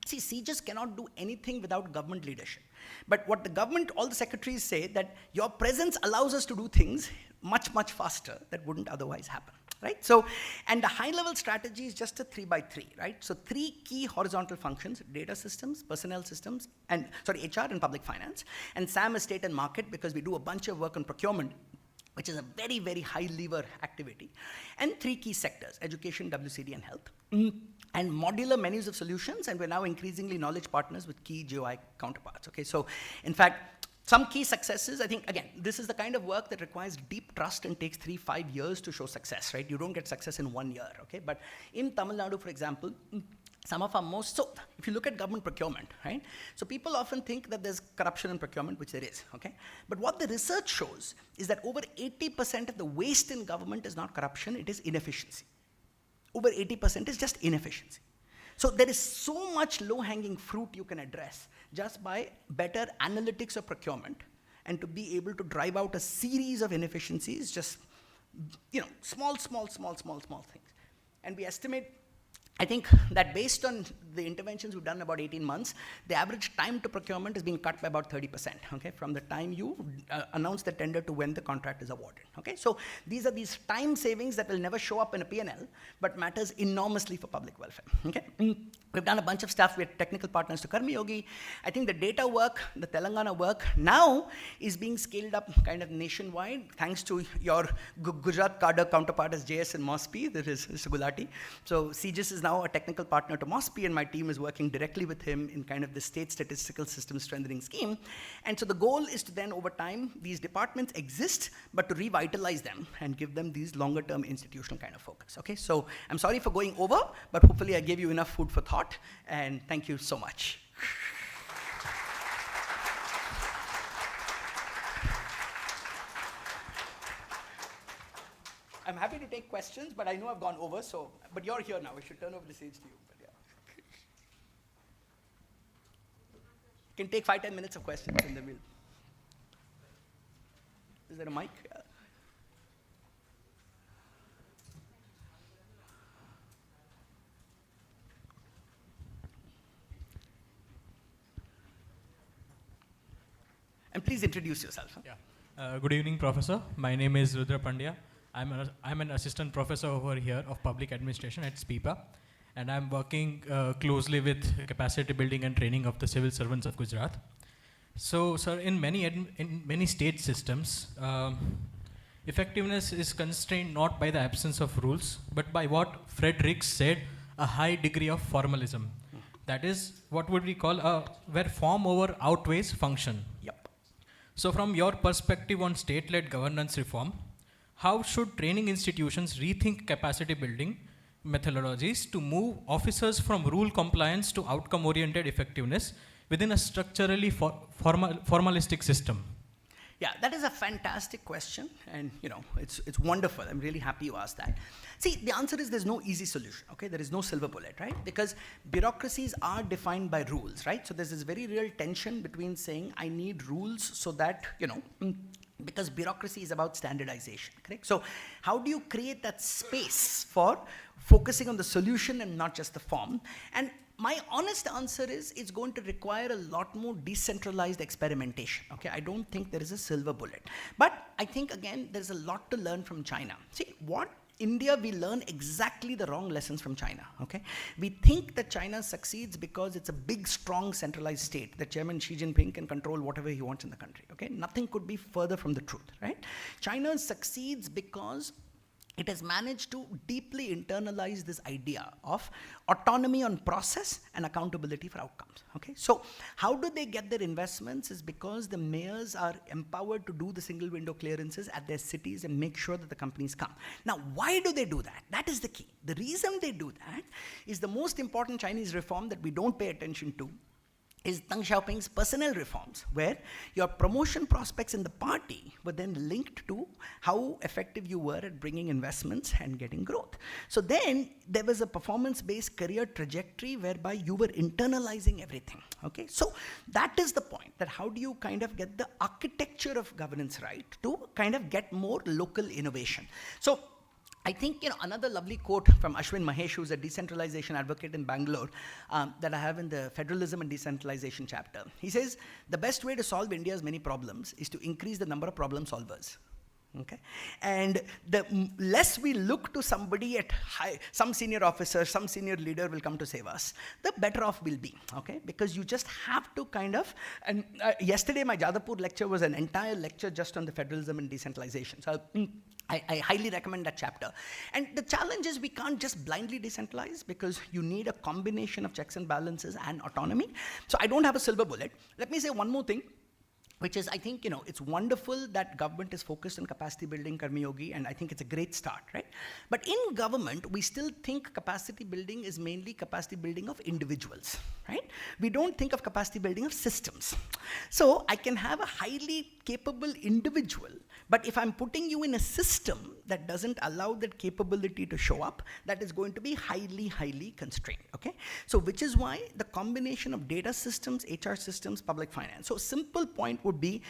See, CGIS cannot do anything without government leadership. But what the government, all the secretaries say, that your presence allows us to do things much, much faster that wouldn't otherwise happen, right? So, and the high-level strategy is just a 3x3, right? So 3 key horizontal functions: data systems, personnel systems, and, HR and public finance. And SAM is state and market, because we do a bunch of work on procurement, which is a very, very high lever activity. And 3 key sectors: education, WCD, and health. And modular menus of solutions, and we're now increasingly knowledge partners with key GOI counterparts, okay? So, in fact, some key successes, I think, again, this is the kind of work that requires deep trust and takes 3-5 years to show success, right? You don't get success in 1 year, okay? But in Tamil Nadu, for example, some of our so if you look at government procurement, right? So people often think that there's corruption in procurement, which there is, okay? But what the research shows is that over 80% of the waste in government is not corruption, it is inefficiency. Over 80% is just inefficiency. So there is so much low-hanging fruit you can address just by better analytics of procurement, and to be able to drive out a series of inefficiencies, just, small things. And we estimate, I think, that based on the interventions we've done in about 18 months, the average time to procurement is being cut by about 30%, okay, from the time you announce the tender to when the contract is awarded, okay? So these are these time savings that will never show up in a P&L, but matters enormously for public welfare, okay? We've done a bunch of stuff with technical partners to Karma Yogi. I think the data work, the Telangana work now is being scaled up kind of nationwide, thanks to your Gujarat cadre counterpart as JS and MOSPI, that is Mr. Gulati. So CGIS is now a technical partner to MOSPI, and my team is working directly with him in kind of the state statistical system strengthening scheme. And so the goal is to then, over time, these departments exist, but to revitalize them and give them these longer term institutional kind of focus, okay? So I'm sorry for going over, but hopefully I gave you enough food for thought. And thank you so much. I'm happy to take questions, but I know I've gone over, so, but you're here now. I should turn over the stage to you, but yeah. Can take 5-10 minutes of questions and then we'll. Is there a mic? And please introduce yourself. Huh? Yeah. Good evening, Professor. My name is Rudra Pandya. I'm an assistant professor over here of public administration at SPIPA, and I'm working closely with capacity building and training of the civil servants of Gujarat. So, sir, in many state systems, effectiveness is constrained not by the absence of rules, but by what Fred said, a high degree of formalism. That is what would we call where form over outweighs function. Yep. So from your perspective on state-led governance reform, how should training institutions rethink capacity building methodologies to move officers from rule compliance to outcome-oriented effectiveness within a structurally formalistic system? Yeah, that is a fantastic question, and it's wonderful. I'm really happy you asked that. See, the answer is there's no easy solution, okay? There is no silver bullet, right? Because bureaucracies are defined by rules, right? So there's this very real tension between saying I need rules so that, because bureaucracy is about standardization, correct? So how do you create that space for focusing on the solution and not just the form? And my honest answer is it's going to require a lot more decentralized experimentation, okay? I don't think there is a silver bullet. But I think, again, there's a lot to learn from China. See, India, we learn exactly the wrong lessons from China, okay? We think that China succeeds because it's a big, strong, centralized state, that Chairman Xi Jinping can control whatever he wants in the country, okay? Nothing could be further from the truth, right? China succeeds because it has managed to deeply internalize this idea of autonomy on process and accountability for outcomes, okay? So how do they get their investments is because the mayors are empowered to do the single window clearances at their cities and make sure that the companies come. Now, why do they do that? That is the key. The reason they do that is the most important Chinese reform that we don't pay attention to is Deng Xiaoping's personnel reforms, where your promotion prospects in the party were then linked to how effective you were at bringing investments and getting growth. So then there was a performance-based career trajectory whereby you were internalizing everything, okay? So that is the point, that how do you kind of get the architecture of governance right to kind of get more local innovation? So I think, another lovely quote from Ashwin Mahesh, who's a decentralization advocate in Bangalore, that I have in the Federalism and Decentralization chapter. He says, the best way to solve India's many problems is to increase the number of problem solvers. Okay, and the less we look to somebody at some senior officer, some senior leader will come to save us, the better off we'll be, okay? Because you just have to kind of, and yesterday my Jadavpur lecture was an entire lecture just on the federalism and decentralization. So I highly recommend that chapter. And the challenge is we can't just blindly decentralize because you need a combination of checks and balances and autonomy. So I don't have a silver bullet. Let me say one more thing, which is, I think, it's wonderful that government is focused on capacity building, Karma Yogi, and I think it's a great start, right? But in government, we still think capacity building is mainly capacity building of individuals, right? We don't think of capacity building of systems. So I can have a highly capable individual, but if I'm putting you in a system that doesn't allow that capability to show up, that is going to be highly, highly constrained, okay? So which is why the combination of data systems, HR systems, public finance. So simple point would be,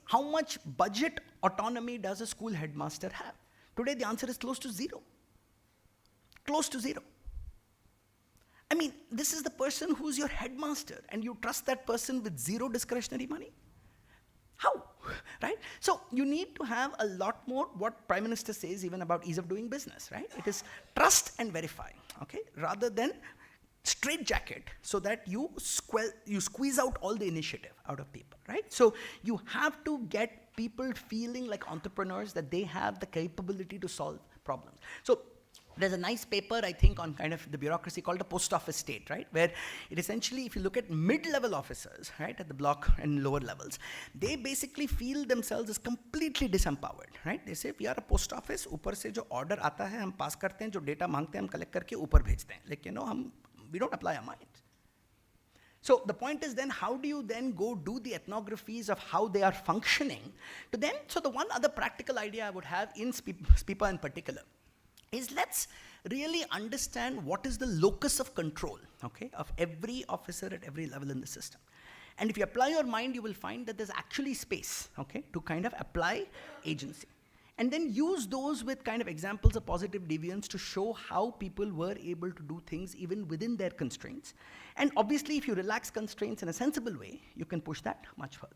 how much budget autonomy does a school headmaster have? Today the answer is close to zero. Close to zero. I mean, this is the person who's your headmaster, and you trust that person with zero discretionary money? How? Right? So you need to have a lot more what Prime Minister says even about ease of doing business, right? It is trust and verify, okay? Rather than straitjacket, so that you squeeze out all the initiative out of people, right? So you have to get people feeling like entrepreneurs, that they have the capability to solve problems. So there's a nice paper, I think, on kind of the bureaucracy called the post office state, right? Where it essentially, if you look at mid-level officers, right, at the block and lower levels, they basically feel themselves as completely disempowered, right? They say, we are a post office, ऊपर से जो order आता है, हम pass करते हैं, जो data मांगते हैं, हम collect करके ऊपर भेजते हैं. Like, you know, we don't apply our minds. So the point is then, how do you then go do the ethnographies of how they are functioning to them? So the one other practical idea I would have in SPIPA in particular is, let's really understand what is the locus of control, okay, of every officer at every level in the system. And if you apply your mind, you will find that there's actually space, okay, to kind of apply agency. And then use those with kind of examples of positive deviance to show how people were able to do things even within their constraints. And obviously, if you relax constraints in a sensible way, you can push that much further.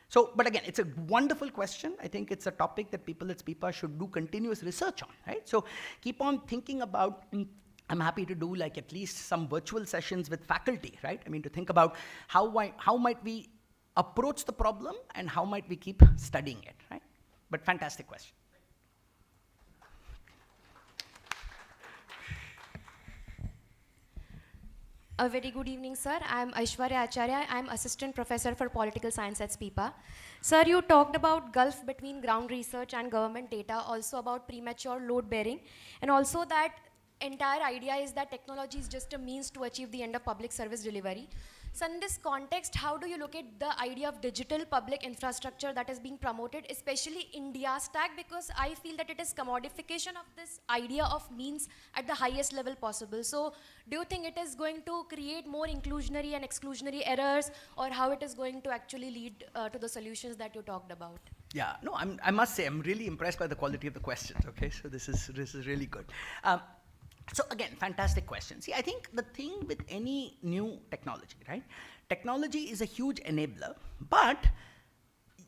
So, but again, it's a wonderful question. I think it's a topic that people at SPIPA should do continuous research on, right? So keep on thinking about, I'm happy to do like at least some virtual sessions with faculty, right? I mean, to think about how might we approach the problem and how might we keep studying it, right? But fantastic question. A very good evening, sir. I am Aishwarya Acharya. I am Assistant Professor for Political Science at SPIPA. Sir, you talked about gulf between ground research and government data, also about premature load bearing, and also that entire idea is that technology is just a means to achieve the end of public service delivery. So in this context, how do you look at the idea of digital public infrastructure that is being promoted, especially India stack? Because I feel that it is commodification of this idea of means at the highest level possible. So do you think it is going to create more inclusionary and exclusionary errors, or how it is going to actually lead to the solutions that you talked about? Yeah, no, I must say, I'm really impressed by the quality of the questions, okay? So this is really good. So again, fantastic question. See, I think the thing with any new technology, right? Technology is a huge enabler, but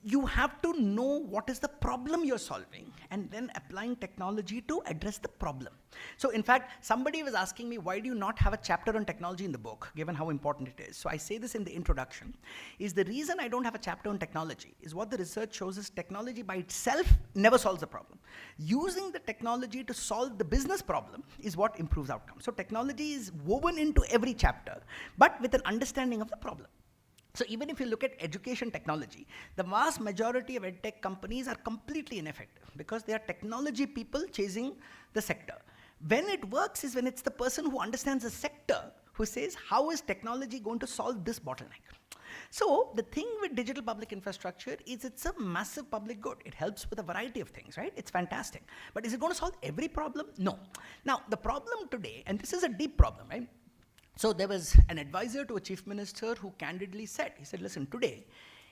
you have to know what is the problem you're solving and then applying technology to address the problem. So in fact, somebody was asking me, why do you not have a chapter on technology in the book, given how important it is? So I say this in the introduction, is the reason I don't have a chapter on technology is what the research shows is technology by itself never solves the problem. Using the technology to solve the business problem is what improves outcomes. So technology is woven into every chapter, but with an understanding of the problem. So even if you look at education technology, the vast majority of edtech companies are completely ineffective because they are technology people chasing the sector. When it works is when it's the person who understands the sector who says, how is technology going to solve this bottleneck? So the thing with digital public infrastructure is it's a massive public good. It helps with a variety of things, right? It's fantastic. But is it going to solve every problem? No. Now, the problem today, and this is a deep problem, right? So there was an advisor to a chief minister who candidly said, he said, listen, today,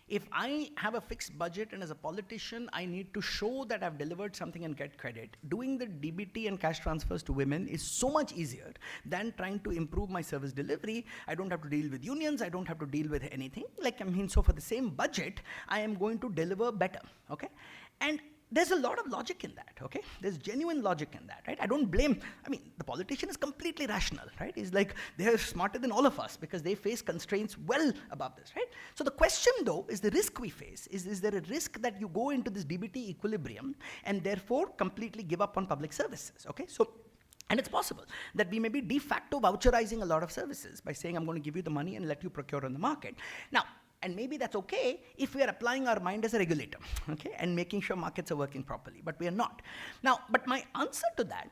if I have a fixed budget and as a politician, I need to show that I've delivered something and get credit, doing the DBT and cash transfers to women is so much easier than trying to improve my service delivery. I don't have to deal with unions. I don't have to deal with anything. Like, I mean, so for the same budget, I am going to deliver better, okay? And there's a lot of logic in that, okay? There's genuine logic in that, right? I don't blame, I mean, the politician is completely rational, right? He's like, they're smarter than all of us because they face constraints well above this, right? So the question though is the risk we face. Is there a risk that you go into this DBT equilibrium and therefore completely give up on public services, okay? So, and it's possible that we may be de facto voucherizing a lot of services by saying, I'm going to give you the money and let you procure on the market. Now, and maybe that's okay if we are applying our mind as a regulator, okay, and making sure markets are working properly, but we are not. Now, but my answer to that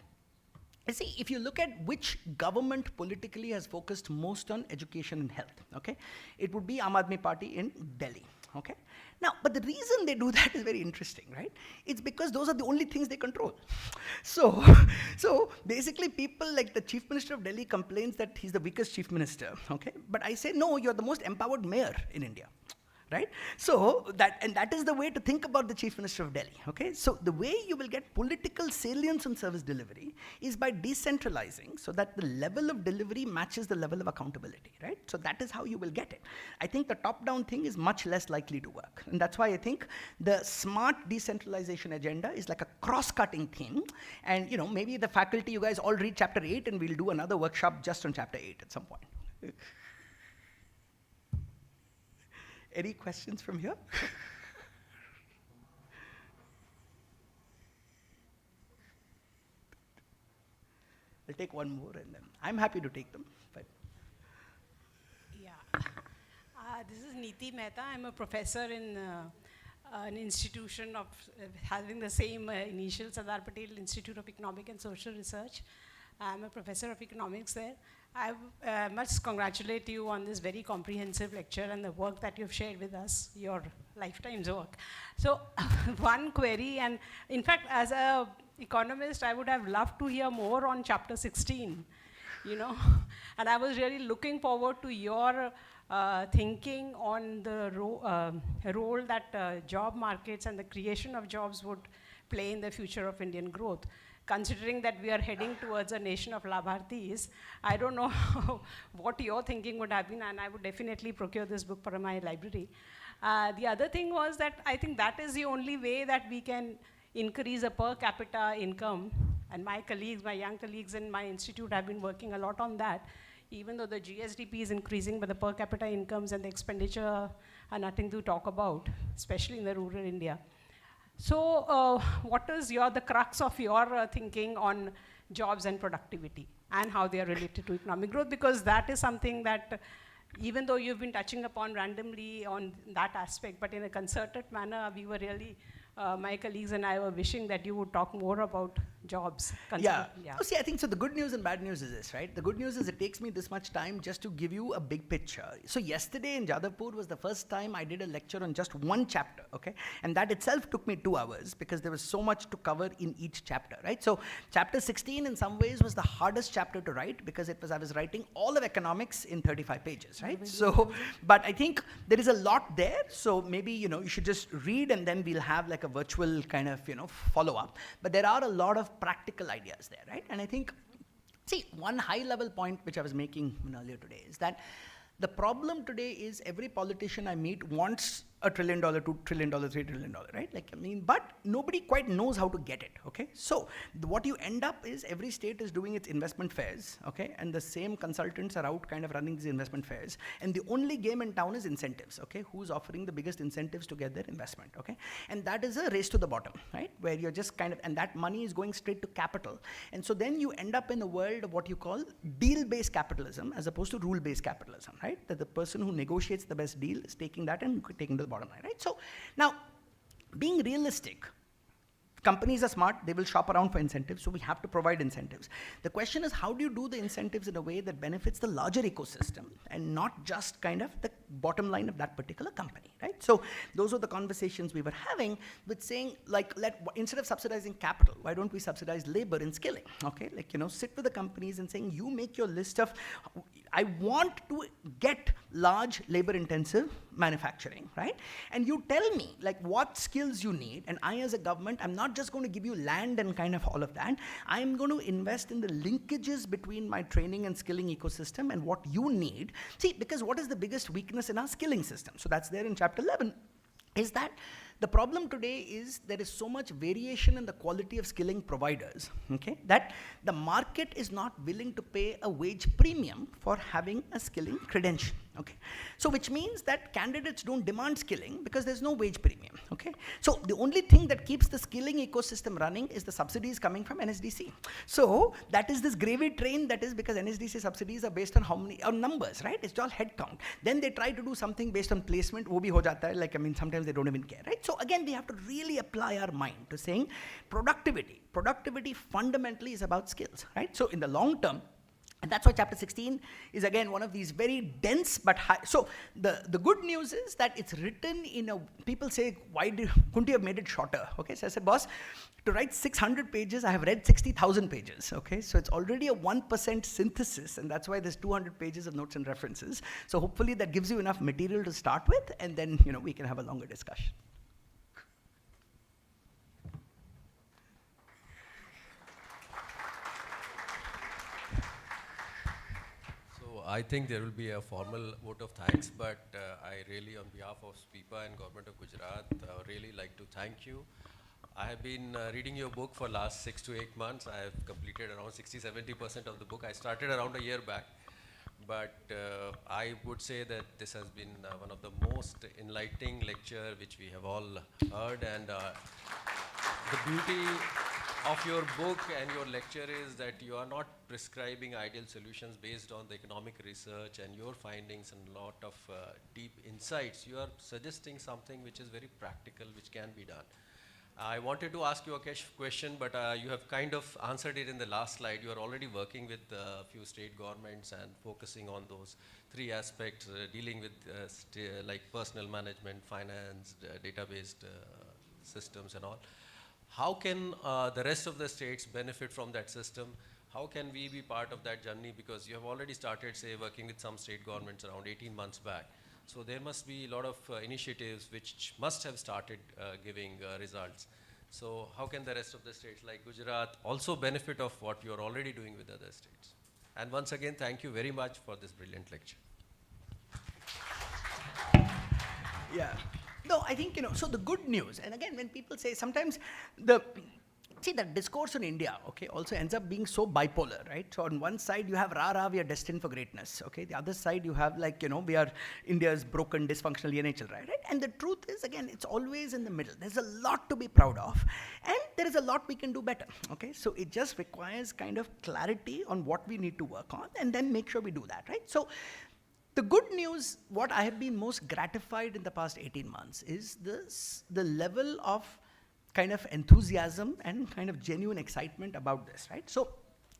is, see, if you look at which government politically has focused most on education and health, okay, it would be Aam Aadmi Party in Delhi, okay. Now, but the reason they do that is very interesting, right? It's because those are the only things they control. So basically people like the chief minister of Delhi complains that he's the weakest chief minister, okay? But I say, no, you're the most empowered mayor in India. right? So that is the way to think about the Chief Minister of Delhi, okay? So the way you will get political salience on service delivery is by decentralizing so that the level of delivery matches the level of accountability, right? So that is how you will get it. I think the top-down thing is much less likely to work. And that's why I think the smart decentralization agenda is like a cross-cutting theme. And maybe the faculty, you guys all read chapter 8 and we'll do another workshop just on chapter 8 at some point. Any questions from here? I'll take one more and then I'm happy to take them. But Yeah. This is Neeti Mehta. I'm a professor in an institution of having the same initial Sardar Patel Institute of Economic and Social Research. I'm a professor of economics there. I must congratulate you on this very comprehensive lecture and the work that you've shared with us, your lifetime's work. So one query, and in fact, as an economist, I would have loved to hear more on chapter 16, and I was really looking forward to your thinking on the role that job markets and the creation of jobs would play in the future of Indian growth. Considering that we are heading towards a nation of Labhartis, I don't know what your thinking would have been, and I would definitely procure this book for my library. The other thing was that I think that is the only way that we can increase a per capita income, and my colleagues, my young colleagues in my institute have been working a lot on that. Even though the GSDP is increasing, but the per capita incomes and the expenditure are nothing to talk about, especially in the rural India. So what is the crux of your thinking on jobs and productivity and how they are related to economic growth? Because that is something that, even though you've been touching upon randomly on that aspect, but in a concerted manner, we were really, my colleagues and I were wishing that you would talk more about jobs. Yeah. Oh, see, I think so the good news and bad news is this, right? The good news is it takes me this much time just to give you a big picture. So yesterday in Jadavpur was the first time I did a lecture on just one chapter, okay? And that itself took me 2 hours because there was so much to cover in each chapter, right? So chapter 16 in some ways was the hardest chapter to write because I was writing all of economics in 35 pages, right? So, but I think there is a lot there. So maybe, you should just read and then we'll have like a virtual kind of, follow-up. But there are a lot of practical ideas there, right? And I think, see, one high-level point which I was making earlier today is that the problem today is every politician I meet wants $1 trillion, $2 trillion, $3 trillion, right? But nobody quite knows how to get it, okay? So what you end up is every state is doing its investment fairs, okay? And the same consultants are out kind of running these investment fairs. And the only game in town is incentives, okay? Who's offering the biggest incentives to get their investment, okay? And that is a race to the bottom, right? Where you're just and that money is going straight to capital. And so then you end up in a world of what you call deal-based capitalism as opposed to rule-based capitalism, right? That the person who negotiates the best deal is taking that and taking the bottom line, right? So now, being realistic, companies are smart, they will shop around for incentives, so we have to provide incentives. The question is, how do you do the incentives in a way that benefits the larger ecosystem and not just kind of the bottom line of that particular company, right? So those are the conversations we were having with saying, instead of subsidizing capital, why don't we subsidize labor and skilling, okay? Sit with the companies and saying, you make your list of, I want to get large labor-intensive manufacturing, right? And you tell me, what skills you need, and I as a government, I'm not just going to give you land and kind of all of that. I'm going to invest in the linkages between my training and skilling ecosystem and what you need. See, because what is the biggest weakness in our skilling system? So that's there in chapter 11, is that the problem today is there is so much variation in the quality of skilling providers, okay, that the market is not willing to pay a wage premium for having a skilling credential, okay. So which means that candidates don't demand skilling because there's no wage premium, okay. So the only thing that keeps the skilling ecosystem running is the subsidies coming from NSDC. So that is this gravy train, that is because NSDC subsidies are based on on numbers, right? It's all head count. Then they try to do something based on placement, wo bhi ho jata hai, sometimes they don't even care, right? So again, we have to really apply our mind to saying productivity. Productivity fundamentally is about skills, right? So in the long term, And that's why chapter 16 is again one of these very dense but high. So the good news is that it's written in a, people say, couldn't you have made it shorter? Okay, so I said, boss, to write 600 pages, I have read 60,000 pages. Okay, so it's already a 1% synthesis, and that's why there's 200 pages of notes and references. So hopefully that gives you enough material to start with, and then we can have a longer discussion. I think there will be a formal vote of thanks, but I really, on behalf of SPIPA and Government of Gujarat, really like to thank you. I have been reading your book for last 6 to 8 months. I have completed around 60-70% of the book. I started around a year back, but I would say that this has been one of the most enlightening lecture which we have all heard, and the beauty of your book and your lecture is that you are not prescribing ideal solutions based on the economic research and your findings and a lot of deep insights. You are suggesting something which is very practical, which can be done. I wanted to ask you a question, but you have kind of answered it in the last slide. You are already working with a few state governments and focusing on those 3 aspects, dealing with like personal management, finance, database systems and all. How can the rest of the states benefit from that system? How can we be part of that journey? Because you have already started, say, working with some state governments around 18 months back. So there must be a lot of initiatives which must have started giving results. So how can the rest of the states like Gujarat also benefit of what you are already doing with other states? And once again, thank you very much for this brilliant lecture. Yeah. No, I think, so the good news, and again, when people say, sometimes see, the discourse in India, okay, also ends up being so bipolar, right? So on one side, you have rah, we are destined for greatness, okay? The other side, you have like, we are India's broken, dysfunctional NHL, right? And the truth is, again, it's always in the middle. There's a lot to be proud of, and there is a lot we can do better, okay? So it just requires kind of clarity on what we need to work on, and then make sure we do that, right? So the good news, what I have been most gratified in the past 18 months is the level of kind of enthusiasm and kind of genuine excitement about this, right? So,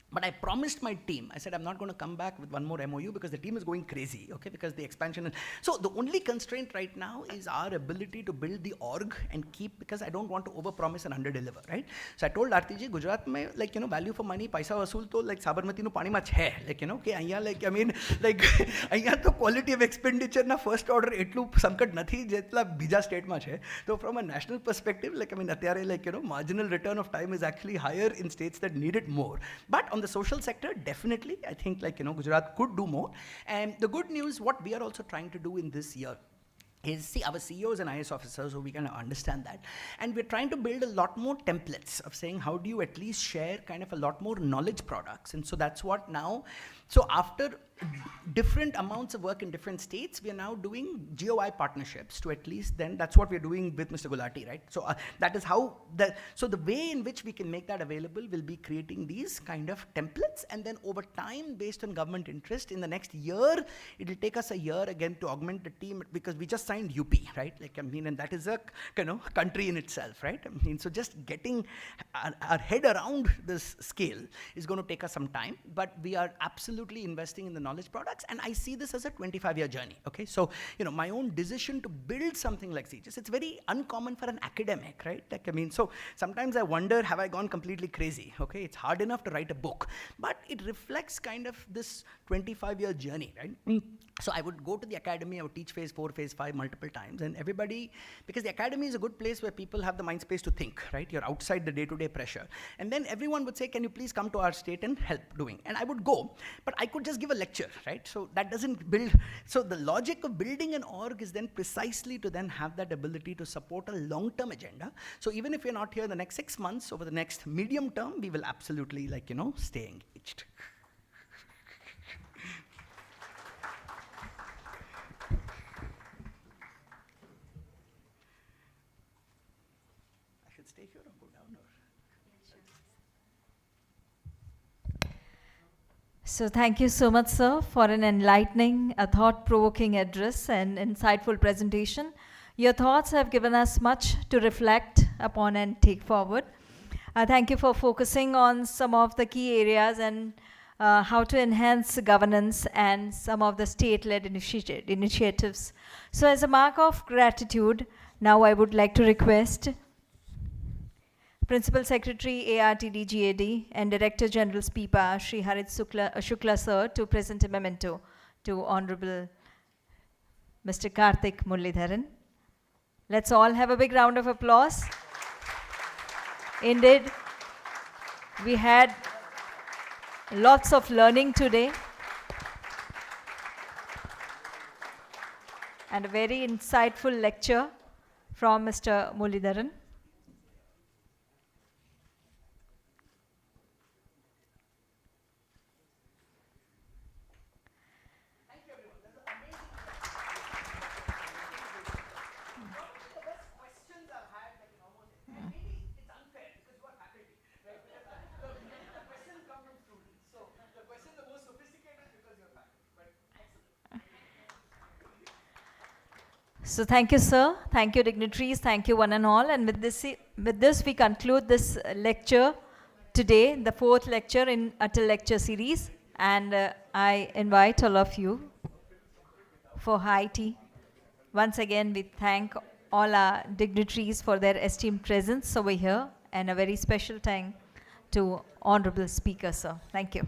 but I promised my team, I said, I'm not going to come back with one more MOU because the team is going crazy, okay, because the expansion. So the only constraint right now is our ability to build the org and keep, because I don't want to overpromise and underdeliver, right? So I told Aarti ji, Gujarat mein, like, value for money, paisa vasool to like Sabarmati nu pani ma hai, like, ke anya, like, I mean, like, anya to quality of expenditure na first order etlu sankat nathi, jetla bija state ma hai. So from a national perspective, like, I mean, atyare, like, marginal return of time is actually higher in states that need it more. But on the social sector, definitely, I think, like, Gujarat could do more. And the good news, what we are also trying to do in this year is, see, our CEOs and IS officers, so we can understand that. And we're trying to build a lot more templates of saying, how do you at least share kind of a lot more knowledge products? And so that's what now, so after different amounts of work in different states, we are now doing GOI partnerships to at least then, that's what we're doing with Mr. Gulati, right? So that is how, so the way in which we can make that available will be creating these kind of templates, and then over time, based on government interest, in the next year, it'll take us a year again to augment the team, because we just signed UP, right? Like, I mean, and that is a, country in itself, right? I mean, so just getting our head around this scale is going to take us some time, but we are absolutely investing in the knowledge products, and I see this as a 25-year journey, okay? So, my own decision to build something like CGS, it's very uncommon for an academic, right? Like, I mean, so sometimes I wonder, have I gone completely crazy, okay? It's hard enough to write a book, but it reflects kind of this 25-year journey, right? So I would go to the academy, I would teach phase 4, phase 5 multiple times, and everybody, because the academy is a good place where people have the mind space to think, right? You're outside the day-to-day pressure. And then everyone would say, can you please come to our state and help doing? And I would go, but I could just give a lecture, right? So that doesn't build, so the logic of building an org is then precisely to then have that ability to support a long-term agenda. So even if you're not here in the next 6 months, over the next medium term, we will absolutely, like, stay engaged. Stay here or go down? Or? So thank you so much, sir, for an enlightening, a thought-provoking address and insightful presentation. Your thoughts have given us much to reflect upon and take forward. Thank you for focusing on some of the key areas and how to enhance governance and some of the state-led initiatives. So as a mark of gratitude, now I would like to request Principal Secretary ARTD and Director General SPIPA, Shri Harit Shukla sir, to present a memento to Honorable Mr. Karthik Muralidharan. Let's all have a big round of applause. Indeed, we had lots of learning today and a very insightful lecture from Mr. Muralidharan. So thank you, sir. Thank you, dignitaries. Thank you, one and all. And with this we conclude this lecture today, the 4th lecture in Atal lecture series. And I invite all of you for high tea. Once again, we thank all our dignitaries for their esteemed presence over here, and a very special thank to Honorable Speaker, sir. Thank you.